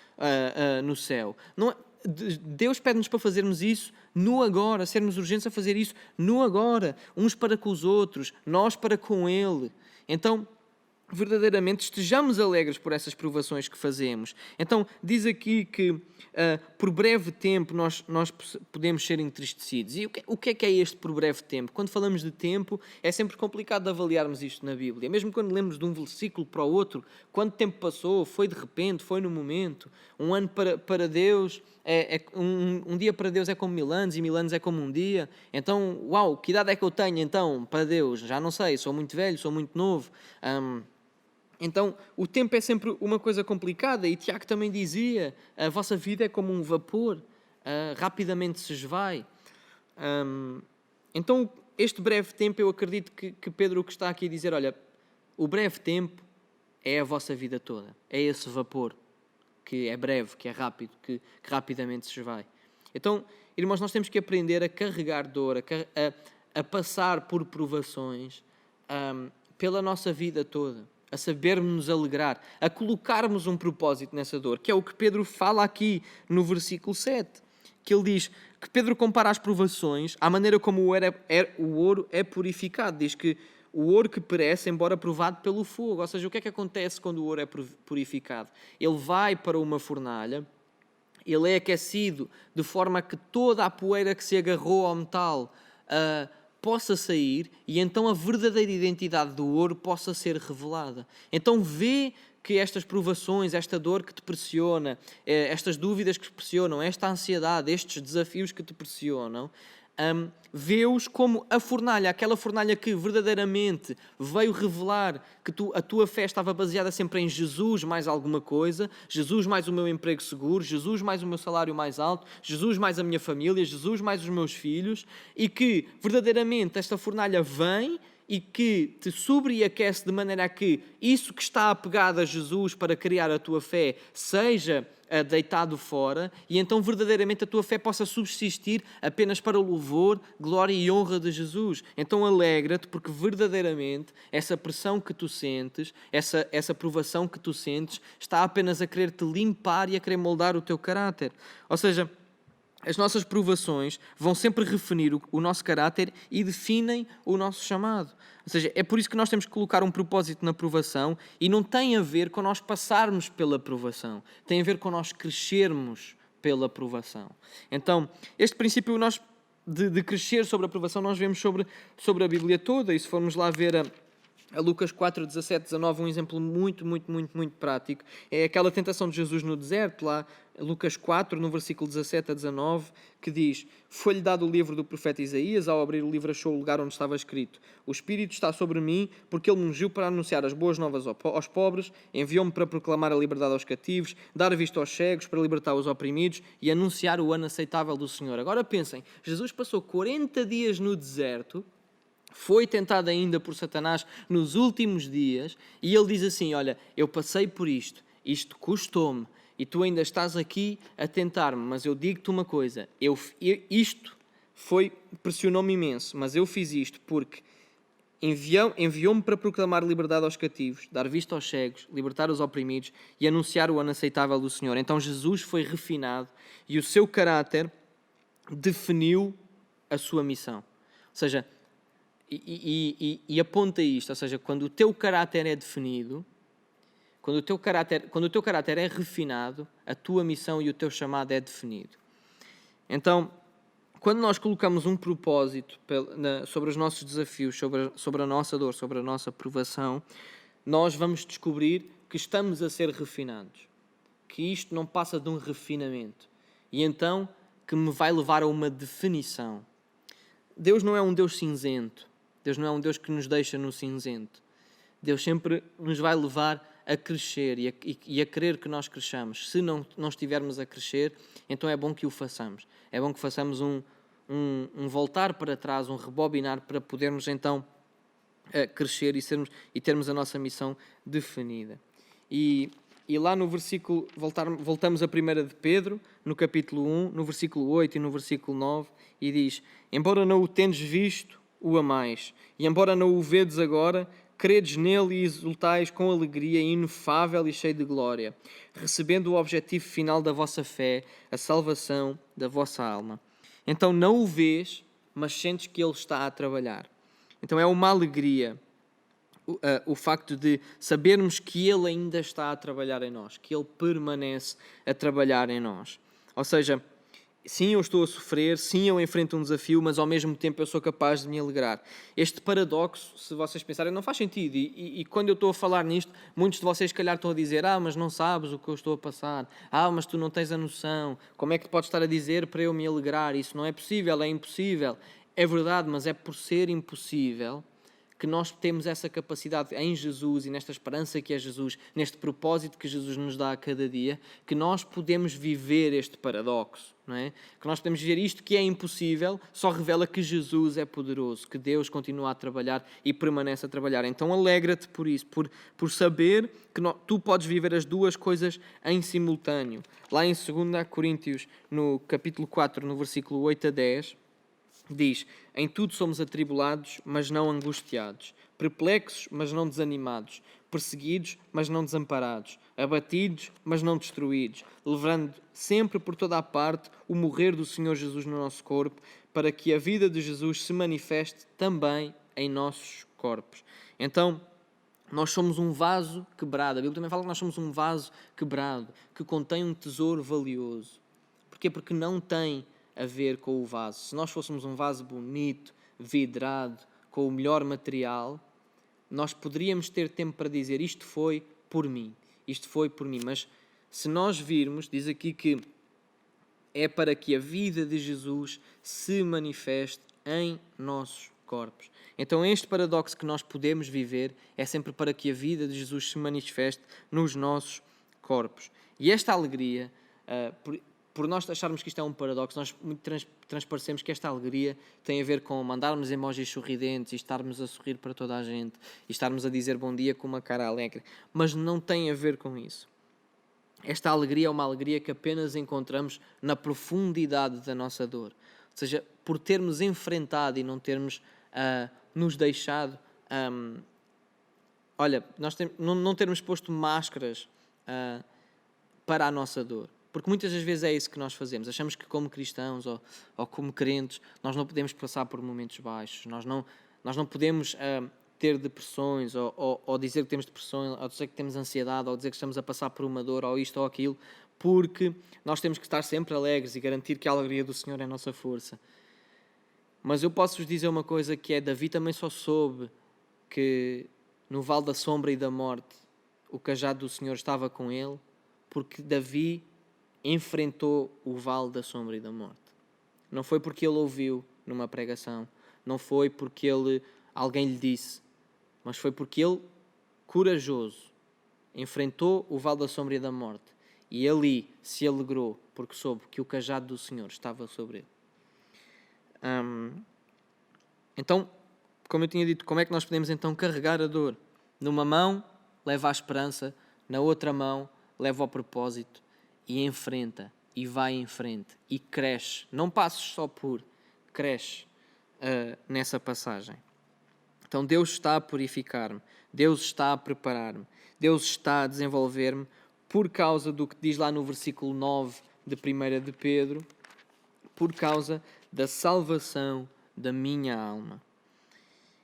no céu? Não, Deus pede-nos para fazermos isso no agora, sermos urgentes a fazer isso no agora, uns para com os outros, nós para com Ele. Então, verdadeiramente estejamos alegres por essas provações que fazemos. Então, diz aqui que por breve tempo nós podemos ser entristecidos. E o que é este por breve tempo? Quando falamos de tempo, é sempre complicado de avaliarmos isto na Bíblia. Mesmo quando lemos de um versículo para o outro, quanto tempo passou? Foi de repente? Foi no momento? Um ano para Deus, um dia para Deus é como 1000 anos e 1000 anos é como um dia. Então, uau, que idade é que eu tenho então para Deus? Já não sei, sou muito velho, sou muito novo. Então, o tempo é sempre uma coisa complicada, e Tiago também dizia: a vossa vida é como um vapor, rapidamente se esvai. Então, este breve tempo, eu acredito que Pedro que está aqui a dizer: olha, o breve tempo é a vossa vida toda, é esse vapor que é breve, que é rápido, que rapidamente se esvai. Então, irmãos, nós temos que aprender a carregar dor, a passar por provações pela nossa vida toda, a sabermos nos alegrar, a colocarmos um propósito nessa dor, que é o que Pedro fala aqui no versículo 7, que ele diz que Pedro compara as provações à maneira como o ouro é purificado. Diz que o ouro que perece, embora provado pelo fogo. Ou seja, o que é que acontece quando o ouro é purificado? Ele vai para uma fornalha, ele é aquecido de forma que toda a poeira que se agarrou ao metal possa sair, e então a verdadeira identidade do ouro possa ser revelada. Então vê que estas provações, esta dor que te pressiona, estas dúvidas que te pressionam, esta ansiedade, estes desafios que te pressionam, vê-os como a fornalha, aquela fornalha que verdadeiramente veio revelar que a tua fé estava baseada sempre em Jesus mais alguma coisa, Jesus mais o meu emprego seguro, Jesus mais o meu salário mais alto, Jesus mais a minha família, Jesus mais os meus filhos, e que verdadeiramente esta fornalha vem e que te sobreaquece de maneira a que isso que está apegado a Jesus para criar a tua fé seja deitado fora, e então verdadeiramente a tua fé possa subsistir apenas para o louvor, glória e honra de Jesus. Então alegra-te, porque verdadeiramente essa pressão que tu sentes, essa provação que tu sentes, está apenas a querer te limpar e a querer moldar o teu caráter. Ou seja, as nossas provações vão sempre refinir o nosso caráter e definem o nosso chamado. Ou seja, é por isso que nós temos que colocar um propósito na provação, e não tem a ver com nós passarmos pela provação. Tem a ver com nós crescermos pela provação. Então, este princípio de crescer sobre a provação nós vemos sobre a Bíblia toda. E se formos lá ver A Lucas 4, 17, 19, um exemplo muito prático. É aquela tentação de Jesus no deserto, lá Lucas 4, no versículo 17 a 19, que diz: Foi-lhe dado o livro do profeta Isaías, ao abrir o livro achou o lugar onde estava escrito: O Espírito está sobre mim, porque ele me ungiu para anunciar as boas novas aos pobres, enviou-me para proclamar a liberdade aos cativos, dar vista aos cegos, para libertar os oprimidos e anunciar o ano aceitável do Senhor. Agora pensem, Jesus passou 40 dias no deserto, foi tentado ainda por Satanás nos últimos dias, e ele diz assim: olha, eu passei por isto, isto custou-me, e tu ainda estás aqui a tentar-me, mas eu digo-te uma coisa, isto pressionou-me imenso, mas eu fiz isto porque enviou-me para proclamar liberdade aos cativos, dar vista aos cegos, libertar os oprimidos e anunciar o ano aceitável do Senhor. Então Jesus foi refinado e o seu caráter definiu a sua missão. Ou seja, e aponta isto, ou seja, quando o teu caráter é definido, quando o teu caráter é refinado, a tua missão e o teu chamado é definido. Então, quando nós colocamos um propósito sobre os nossos desafios, sobre a nossa dor, sobre a nossa provação, nós vamos descobrir que estamos a ser refinados, que isto não passa de um refinamento, e então que me vai levar a uma definição. Deus não é um Deus cinzento. Deus não é um Deus que nos deixa no cinzento. Deus sempre nos vai levar a crescer e a querer que nós cresçamos. Se não estivermos a crescer, então é bom que o façamos. É bom que façamos um voltar para trás, um rebobinar, para podermos então crescer e termos a nossa missão definida. E lá no versículo, voltamos a 1 de Pedro, no capítulo 1, no versículo 8 e no versículo 9, e diz: Embora não o tendes visto, o amais, e embora não o vedes agora, credes nele e exultais com alegria inefável e cheia de glória, recebendo o objetivo final da vossa fé, a salvação da vossa alma. Então não o vês, mas sentes que ele está a trabalhar. Então é uma alegria o facto de sabermos que ele ainda está a trabalhar em nós, que ele permanece a trabalhar em nós. Ou seja, sim, eu estou a sofrer, sim, eu enfrento um desafio, mas ao mesmo tempo eu sou capaz de me alegrar. Este paradoxo, se vocês pensarem, não faz sentido. E quando eu estou a falar nisto, muitos de vocês, se calhar, estão a dizer: mas não sabes o que eu estou a passar. Mas tu não tens a noção. Como é que podes estar a dizer para eu me alegrar? Isso não é possível, é impossível. É verdade, mas é por ser impossível que nós temos essa capacidade em Jesus e nesta esperança que é Jesus, neste propósito que Jesus nos dá a cada dia, que nós podemos viver este paradoxo, não é? Que nós podemos viver isto que é impossível, só revela que Jesus é poderoso, que Deus continua a trabalhar e permanece a trabalhar. Então alegra-te por isso, por saber que tu podes viver as duas coisas em simultâneo. Lá em 2 Coríntios, no capítulo 4, no versículo 8 a 10, diz: Em tudo somos atribulados, mas não angustiados, perplexos, mas não desanimados, perseguidos, mas não desamparados, abatidos, mas não destruídos, levando sempre por toda a parte o morrer do Senhor Jesus no nosso corpo, para que a vida de Jesus se manifeste também em nossos corpos. Então, nós somos um vaso quebrado. A Bíblia também fala que nós somos um vaso quebrado, que contém um tesouro valioso. Porquê? Porque não tem a ver com o vaso. Se nós fôssemos um vaso bonito, vidrado, com o melhor material, nós poderíamos ter tempo para dizer: isto foi por mim, isto foi por mim. Mas se nós virmos, diz aqui que é para que a vida de Jesus se manifeste em nossos corpos. Então este paradoxo que nós podemos viver é sempre para que a vida de Jesus se manifeste nos nossos corpos. E esta alegria, por nós acharmos que isto é um paradoxo, nós muito transparecemos que esta alegria tem a ver com mandarmos emojis sorridentes e estarmos a sorrir para toda a gente e estarmos a dizer bom dia com uma cara alegre, mas não tem a ver com isso. Esta alegria é uma alegria que apenas encontramos na profundidade da nossa dor. Ou seja, por termos enfrentado e não termos nos deixado... não termos posto máscaras para a nossa dor. Porque muitas das vezes é isso que nós fazemos. Achamos que como cristãos ou como crentes nós não podemos passar por momentos baixos. Nós não podemos ter depressões ou dizer que temos depressões, ou dizer que temos ansiedade, ou dizer que estamos a passar por uma dor, ou isto ou aquilo, porque nós temos que estar sempre alegres e garantir que a alegria do Senhor é a nossa força. Mas eu posso-vos dizer uma coisa que é: Davi também só soube que no vale da sombra e da morte, o cajado do Senhor estava com ele, porque Davi enfrentou o vale da sombra e da morte. Não foi porque ele ouviu numa pregação, não foi porque alguém lhe disse, mas foi porque ele, corajoso, enfrentou o vale da sombra e da morte e ali se alegrou porque soube que o cajado do Senhor estava sobre ele. Então, como eu tinha dito, como é que nós podemos então carregar a dor? Numa mão, leva a esperança, na outra mão, leva o propósito e enfrenta, e vai em frente, e cresce. Não passes só por, cresce nessa passagem. Então Deus está a purificar-me, Deus está a preparar-me, Deus está a desenvolver-me por causa do que diz lá no versículo 9 de 1 de Pedro, por causa da salvação da minha alma.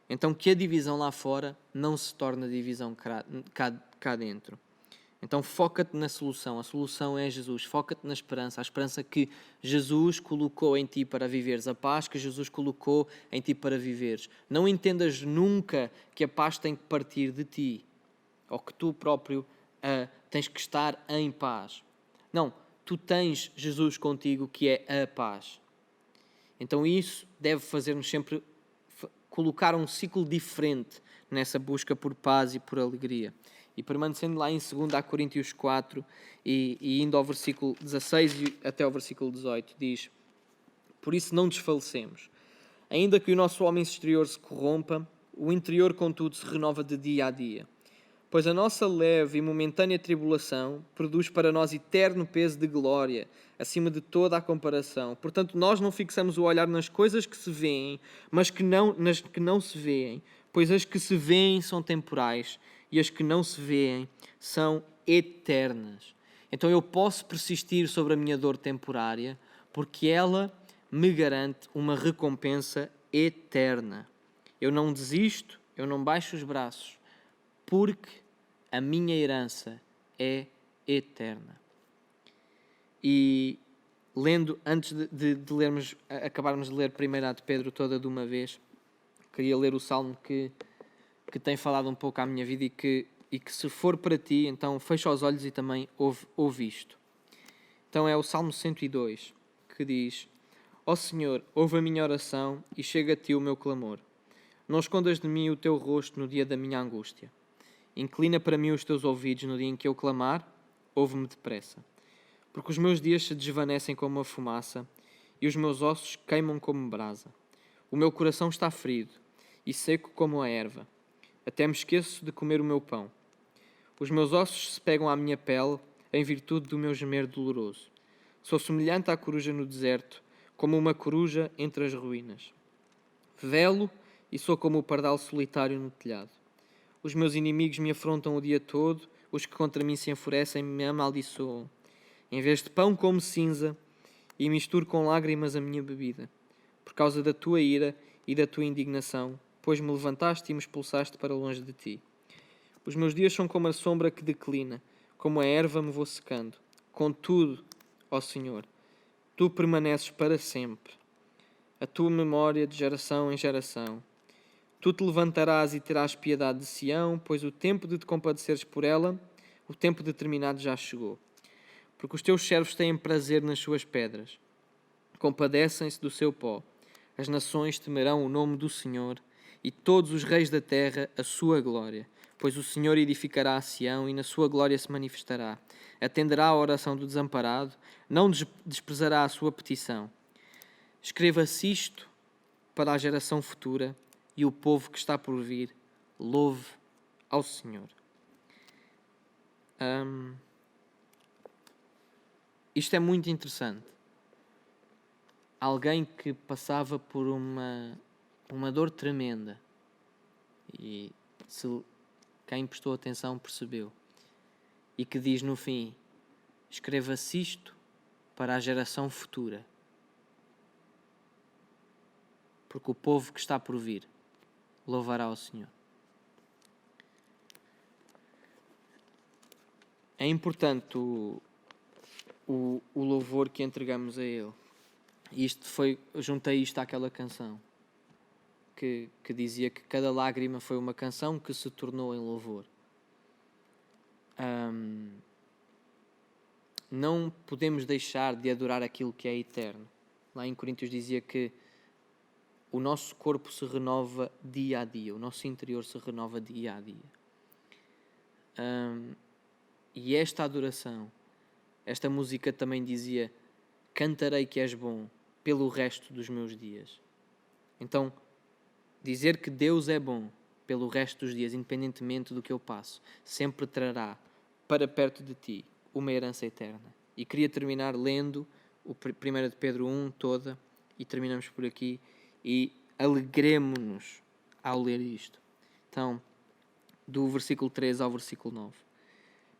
Então que a divisão lá fora não se torne divisão cá dentro. Então foca-te na solução, a solução é Jesus, foca-te na esperança, a esperança que Jesus colocou em ti para viveres, a paz que Jesus colocou em ti para viveres. Não entendas nunca que a paz tem que partir de ti, ou que tu próprio tens que estar em paz. Não, tu tens Jesus contigo que é a paz. Então isso deve fazer-nos sempre colocar um ciclo diferente nessa busca por paz e por alegria. E permanecendo lá em 2 Coríntios 4 e indo ao versículo 16 e até ao versículo 18, diz: por isso não desfalecemos. Ainda que o nosso homem exterior se corrompa, o interior, contudo, se renova de dia a dia. Pois a nossa leve e momentânea tribulação produz para nós eterno peso de glória, acima de toda a comparação. Portanto, nós não fixamos o olhar nas coisas que se veem, mas nas que não se veem, pois as que se veem são temporais e as que não se veem são eternas. Então eu posso persistir sobre a minha dor temporária, porque ela me garante uma recompensa eterna. Eu não desisto, eu não baixo os braços, porque a minha herança é eterna. E lendo, antes de lermos, acabarmos de ler 1 de Pedro toda de uma vez, queria ler o salmo que tem falado um pouco à minha vida e que se for para ti, então fecha os olhos e também ouve isto. Então é o Salmo 102, que diz: ó Senhor, ouve a minha oração e chega a ti o meu clamor. Não escondas de mim o teu rosto no dia da minha angústia. Inclina para mim os teus ouvidos no dia em que eu clamar, ouve-me depressa. Porque os meus dias se desvanecem como a fumaça e os meus ossos queimam como brasa. O meu coração está ferido e seco como a erva. Até me esqueço de comer o meu pão. Os meus ossos se pegam à minha pele em virtude do meu gemer doloroso. Sou semelhante à coruja no deserto, como uma coruja entre as ruínas. Velo e sou como o pardal solitário no telhado. Os meus inimigos me afrontam o dia todo, os que contra mim se enfurecem me amaldiçoam. Em vez de pão como cinza e misturo com lágrimas a minha bebida. Por causa da tua ira e da tua indignação, pois me levantaste e me expulsaste para longe de ti. Os meus dias são como a sombra que declina, como a erva me vou secando. Contudo, ó Senhor, tu permaneces para sempre. A tua memória de geração em geração. Tu te levantarás e terás piedade de Sião, pois o tempo de te compadeceres por ela, o tempo determinado já chegou. Porque os teus servos têm prazer nas suas pedras. Compadecem-se do seu pó. As nações temerão o nome do Senhor e todos os reis da terra a sua glória. Pois o Senhor edificará a Sião e na sua glória se manifestará. Atenderá à oração do desamparado, não desprezará a sua petição. Escreva-se isto para a geração futura e o povo que está por vir louve ao Senhor. Isto é muito interessante. Alguém que passava por uma dor tremenda e quem prestou atenção percebeu, e que diz no fim: escreva-se isto para a geração futura, porque o povo que está por vir louvará ao Senhor. É importante o louvor que entregamos a Ele. E juntei isto àquela canção, que dizia que cada lágrima foi uma canção que se tornou em louvor. Não podemos deixar de adorar aquilo que é eterno. Lá em Coríntios dizia que o nosso corpo se renova dia a dia, o nosso interior se renova dia a dia. E esta adoração, esta música também dizia: cantarei que és bom pelo resto dos meus dias. Então, dizer que Deus é bom pelo resto dos dias, independentemente do que eu passo, sempre trará para perto de ti uma herança eterna. E queria terminar lendo o 1 de Pedro 1 toda, e terminamos por aqui, e alegremo-nos ao ler isto. Então, do versículo 3 ao versículo 9.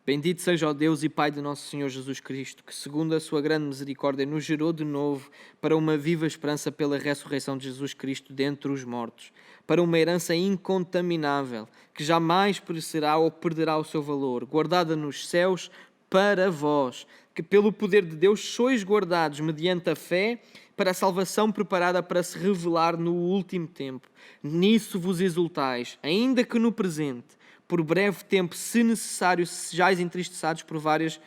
Bendito seja o Deus e Pai de nosso Senhor Jesus Cristo, que segundo a sua grande misericórdia nos gerou de novo para uma viva esperança pela ressurreição de Jesus Cristo dentre os mortos, para uma herança incontaminável, que jamais perecerá ou perderá o seu valor, guardada nos céus para vós, que pelo poder de Deus sois guardados mediante a fé para a salvação preparada para se revelar no último tempo. Nisso vos exultais, ainda que no presente, por breve tempo, se necessário, sejais entristeçados por várias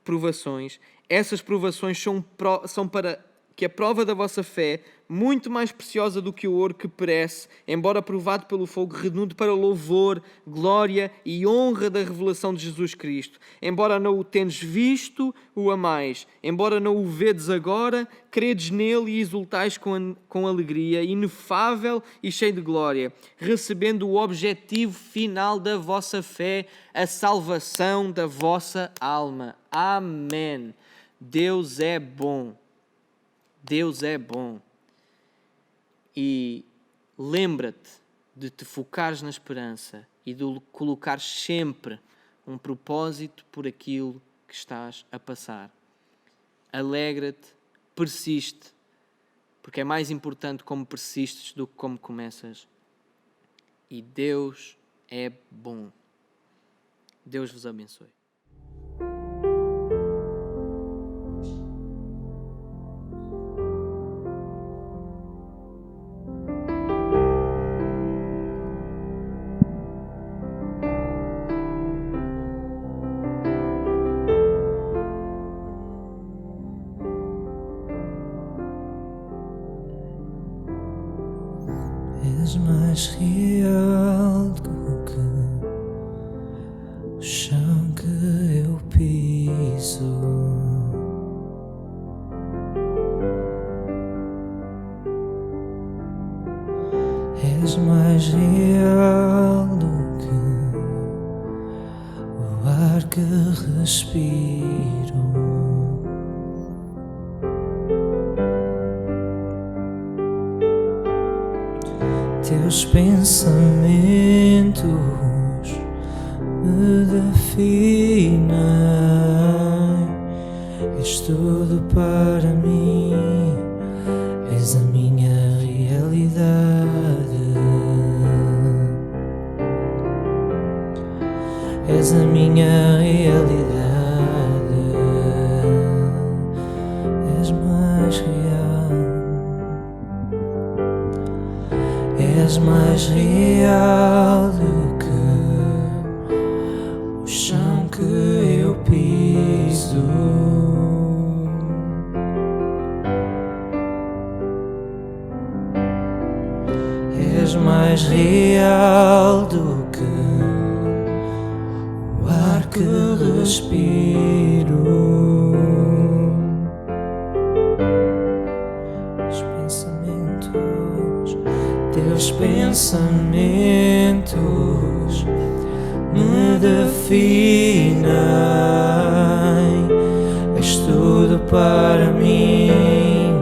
provações. Essas provações são para que a prova da vossa fé, muito mais preciosa do que o ouro que perece, embora provado pelo fogo, redunde para louvor, glória e honra da revelação de Jesus Cristo. Embora não o tendes visto, o amais. Embora não o vedes agora, credes nele e exultais com alegria inefável e cheia de glória, recebendo o objetivo final da vossa fé, a salvação da vossa alma. Amém. Deus é bom. Deus é bom. E lembra-te de te focares na esperança e de colocar sempre um propósito por aquilo que estás a passar. Alegra-te, persiste, porque é mais importante como persistes do que como começas. E Deus é bom. Deus vos abençoe. És mais real do que o chão que eu piso. És mais real do que o ar que respiro. Teus pensamentos me definem. És tudo para mim, és a minha realidade. És a minha realidade. És mais real. És mais real do que o chão que eu piso. És mais real do que o ar que respiro. Teus pensamentos me definem. És tudo para mim,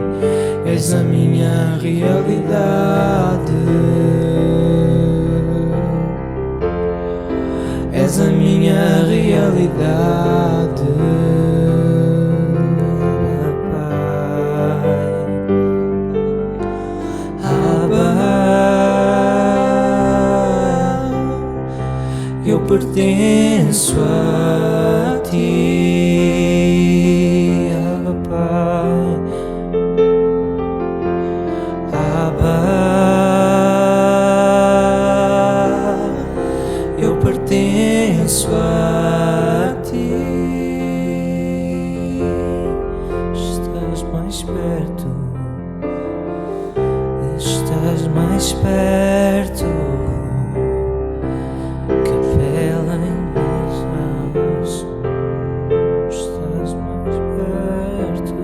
és a minha realidade. És a minha realidade. Eu pertenço a ti, Abba Pai. Abba, pertenço a ti. Estás mais perto, estás mais perto que a pele em meus ossos. Estás mais perto,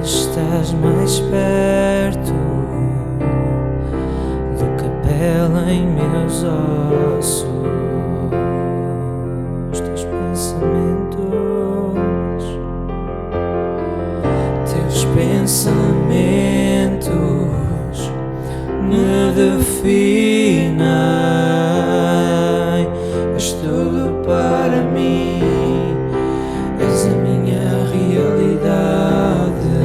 estás mais perto do que a pele em meus ossos. Teus pensamentos me definem. És tudo para mim, és a minha realidade,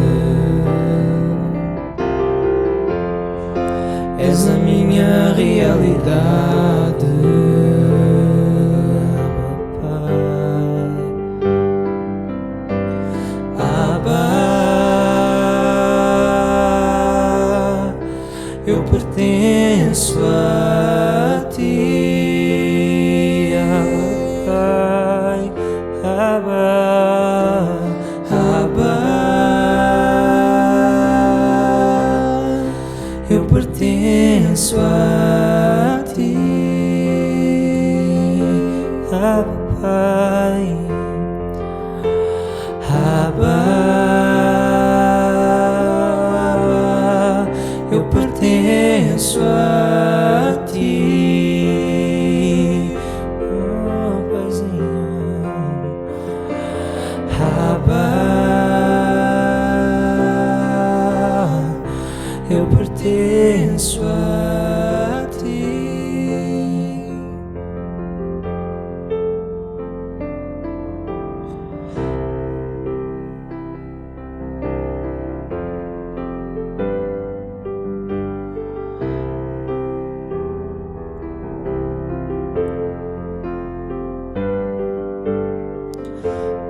és a minha realidade. Eu pertenço a ti, Pai, Abba, Abba. Eu pertenço a ti, Abba, Pai, Abba. Eu pertenço a ti, oh Paizinho, Abba. Eu pertenço a ti.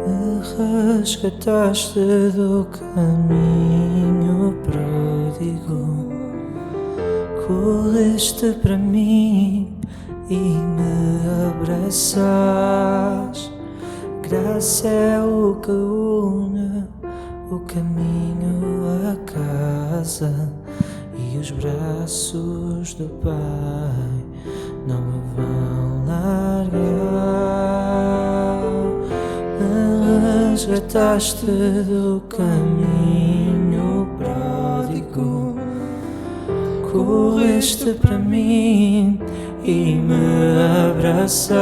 Me resgataste do caminho pródigo, correste para mim e me abraças. Graça é o que une o caminho à casa, e os braços do Pai não me vão largar. Me resgataste do caminho pródigo, correste para mim e me abraças.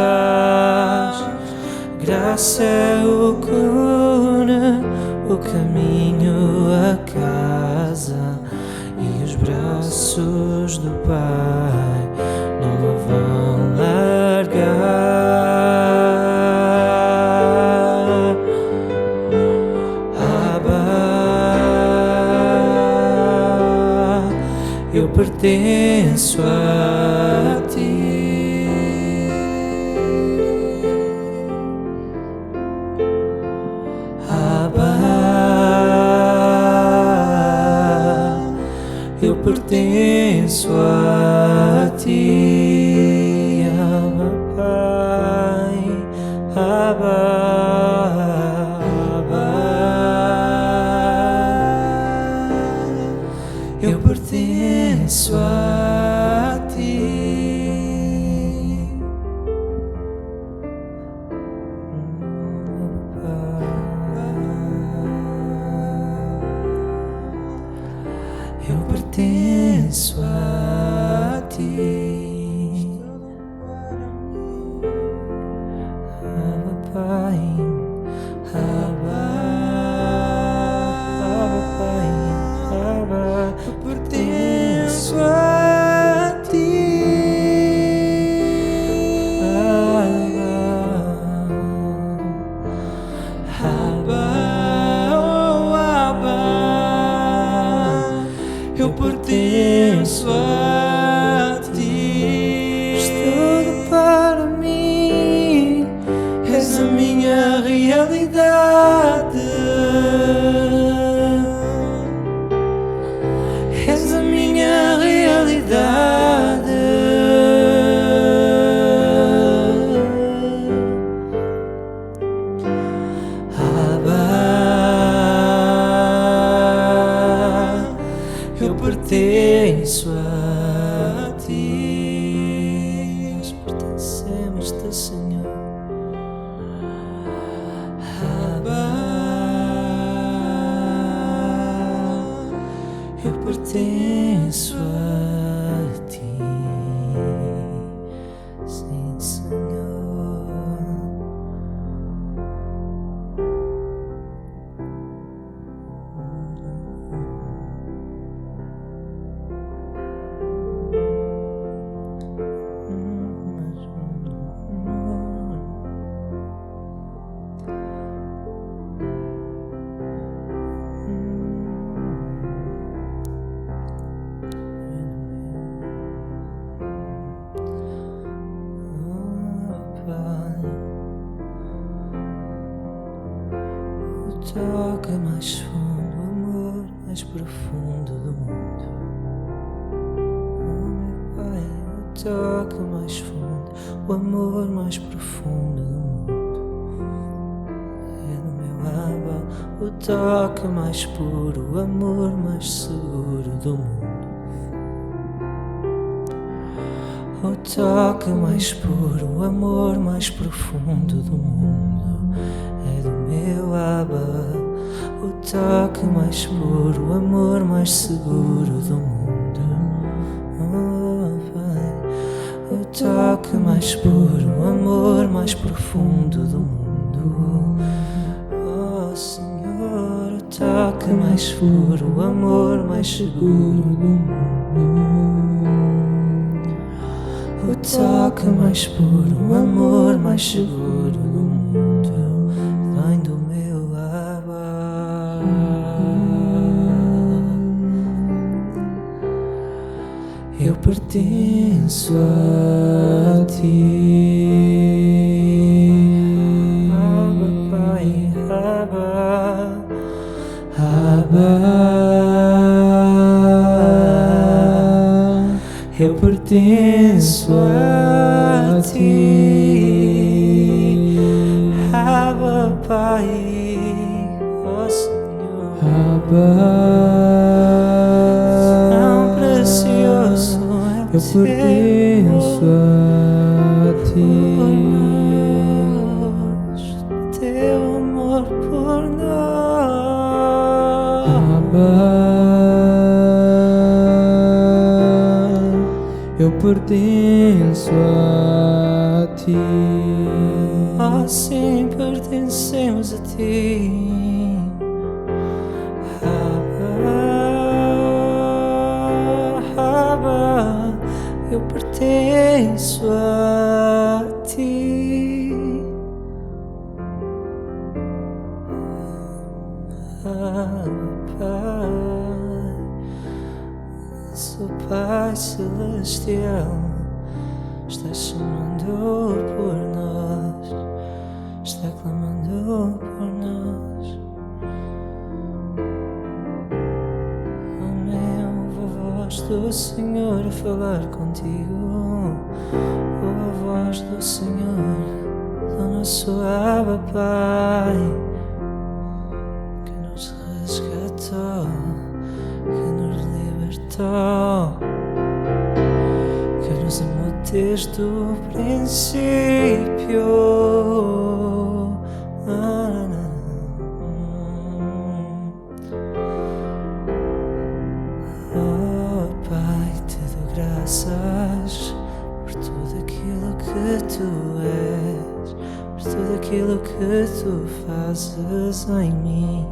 Graça é o que une o caminho à casa, e os braços do Pai não me vão largar. Abba, eu pertenço a ti. Eu pertenço a ti, Abba, Pai, Abba, Abba. Eu pertenço a ti. Eu pertenço a ti, Abba, Pai, Abba, Abba, Pai, Abba. Eu pertenço a ti, Abba, Abba, oh Abba. Eu pertenço a ti. pertenço a ti. Nós pertencemos-te, Senhor. Abba, eu pertenço a ti. Sim, Senhor. Toca mais fundo, o amor mais profundo do mundo. Oh, meu Pai, o toca mais fundo, o amor mais profundo do mundo. É do meu Abba, o toque mais puro, o amor mais seguro do mundo. O toque mais puro, o amor mais profundo do mundo. É do meu Abba, o toque mais puro, o amor mais seguro do mundo. Oh, Pai, o toque mais puro, o amor mais profundo do mundo. Oh, Senhor, o toque mais puro, o amor mais seguro do mundo. O toque mais puro, o amor mais seguro do mundo, vem do meu Abba. Eu pertenço a ti. Abba, Pai, Abba, Abba. Eu pertenço a ti, Abba, Pai, ó Senhor. Tão precioso é Eu pertenço a ti. Teu amor por nós. Eu pertenço a ti. Assim pertencemos a ti. Abba, eu pertenço a ti. Abba, Pai, nosso Pai Celestial, está chamando por nós, está clamando por nós. Amém. Ouve a voz do Senhor a falar contigo. Ouve a voz do Senhor, do nosso Abba, Pai, que nos resgatou, que nos libertou, que nos amou desde o princípio. Oh Pai, te dou graças por tudo aquilo que tu és, por tudo aquilo que tu fazes em mim.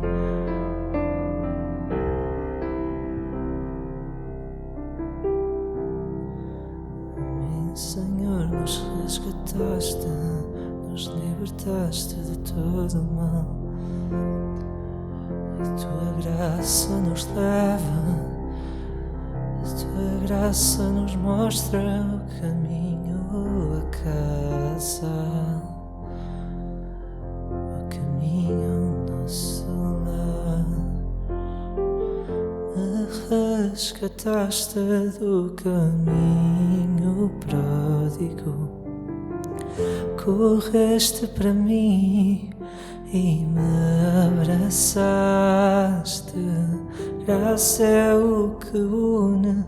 Senhor, nos resgataste, nos libertaste de todo o mal. A tua graça nos leva, a tua graça nos mostra o caminho a casa, o caminho ao nosso lar. Me resgataste do caminho pródigo, correste para mim e me abraçaste. Graça é o que une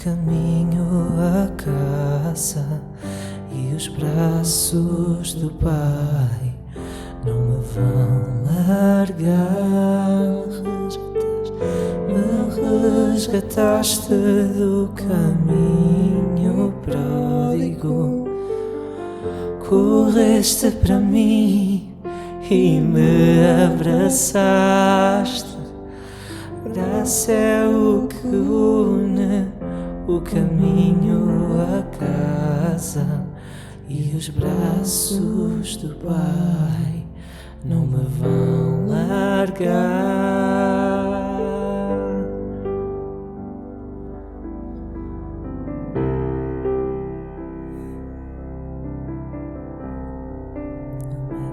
caminho a casa e os braços do Pai não me vão largar. Me resgataste do caminho pródigo, correste para mim e me abraçaste. Graça é o que une o caminho a casa e os braços do Pai não me vão largar.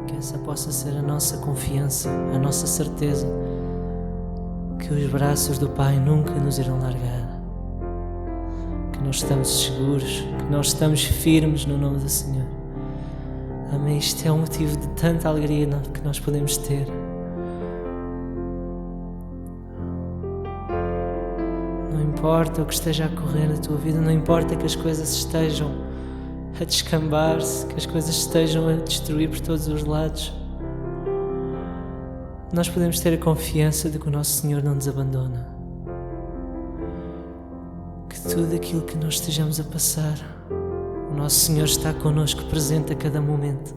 Que essa possa ser a nossa confiança, a nossa certeza que os braços do Pai nunca nos irão largar, que nós estamos seguros, que nós estamos firmes no nome do Senhor. Amém. Isto é um motivo de tanta alegria que nós podemos ter. Não importa o que esteja a correr na tua vida, não importa que as coisas estejam a descambar-se, que as coisas estejam a destruir por todos os lados, nós podemos ter a confiança de que o nosso Senhor não nos abandona, que tudo aquilo que nós estejamos a passar, o nosso Senhor está connosco, presente a cada momento,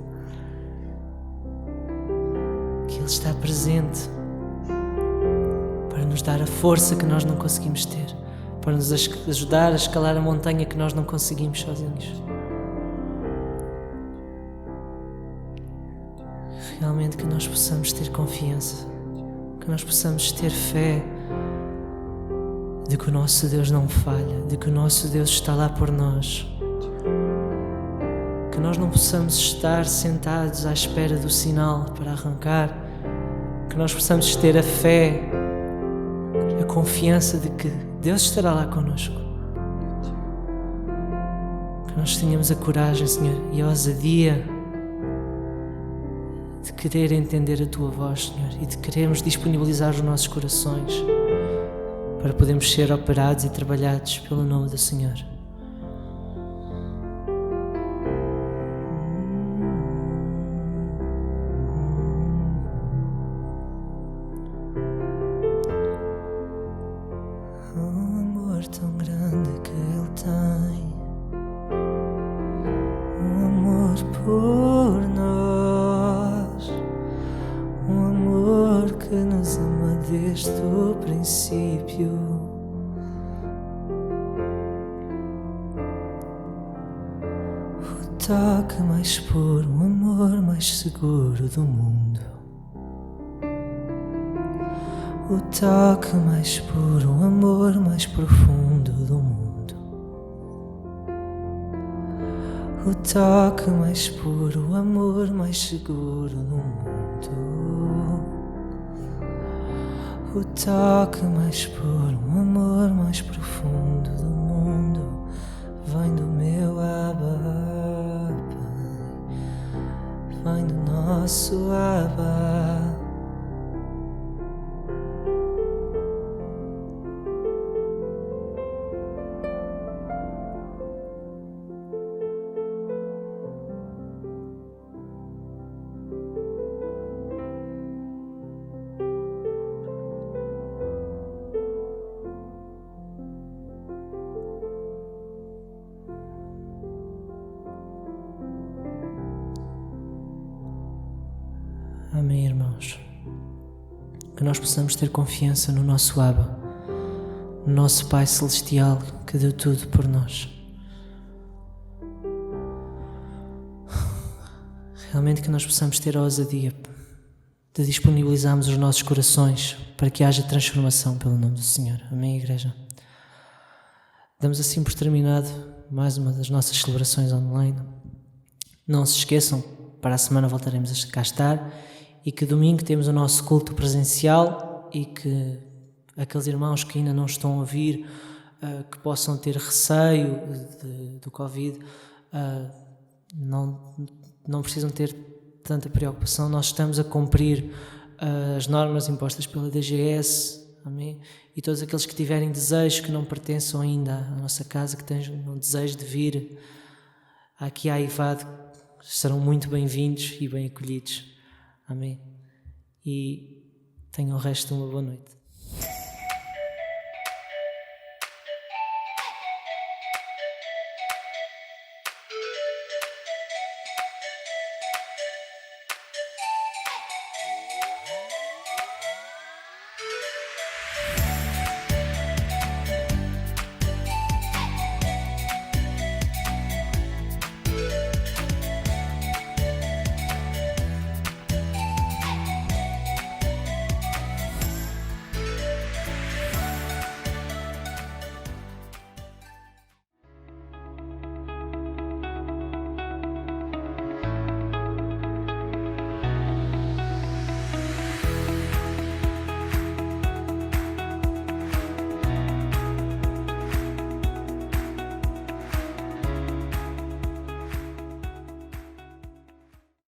que Ele está presente para nos dar a força que nós não conseguimos ter, para nos ajudar a escalar a montanha que nós não conseguimos sozinhos. Realmente que nós possamos ter confiança, que nós possamos ter fé de que o nosso Deus não falha, de que o nosso Deus está lá por nós, que nós não possamos estar sentados à espera do sinal para arrancar, que nós possamos ter a fé, a confiança de que Deus estará lá connosco, que nós tenhamos a coragem, Senhor, e a ousadia de querer entender a Tua voz, Senhor, e de querermos disponibilizar os nossos corações para podermos ser operados e trabalhados pelo nome do Senhor. Um amor tão grande que Ele tem, um amor por nós, um amor que nos ama desde o princípio. O toque mais puro, o amor mais seguro do mundo. O toque mais puro, o amor mais profundo do mundo. O toque mais puro, o amor mais seguro do mundo. O toque mais puro, o amor mais profundo do mundo vem do meu Abba, Pai, vem do nosso Abba. Amém, irmãos. Que nós possamos ter confiança no nosso Abba, no nosso Pai Celestial que deu tudo por nós. Realmente que nós possamos ter a ousadia de disponibilizarmos os nossos corações para que haja transformação pelo nome do Senhor. Amém, Igreja? Damos assim por terminado mais uma das nossas celebrações online. Não se esqueçam, para a semana voltaremos a cá estar e que domingo temos o nosso culto presencial e que aqueles irmãos que ainda não estão a ouvir, que possam ter receio do Covid, não precisam ter tanta preocupação. Nós estamos a cumprir as normas impostas pela DGS, Amém? E todos aqueles que tiverem desejos que não pertençam ainda à nossa casa, que tenham um desejo de vir aqui à IVAD, serão muito bem-vindos e bem acolhidos. Amém? E tenham o resto de uma boa noite.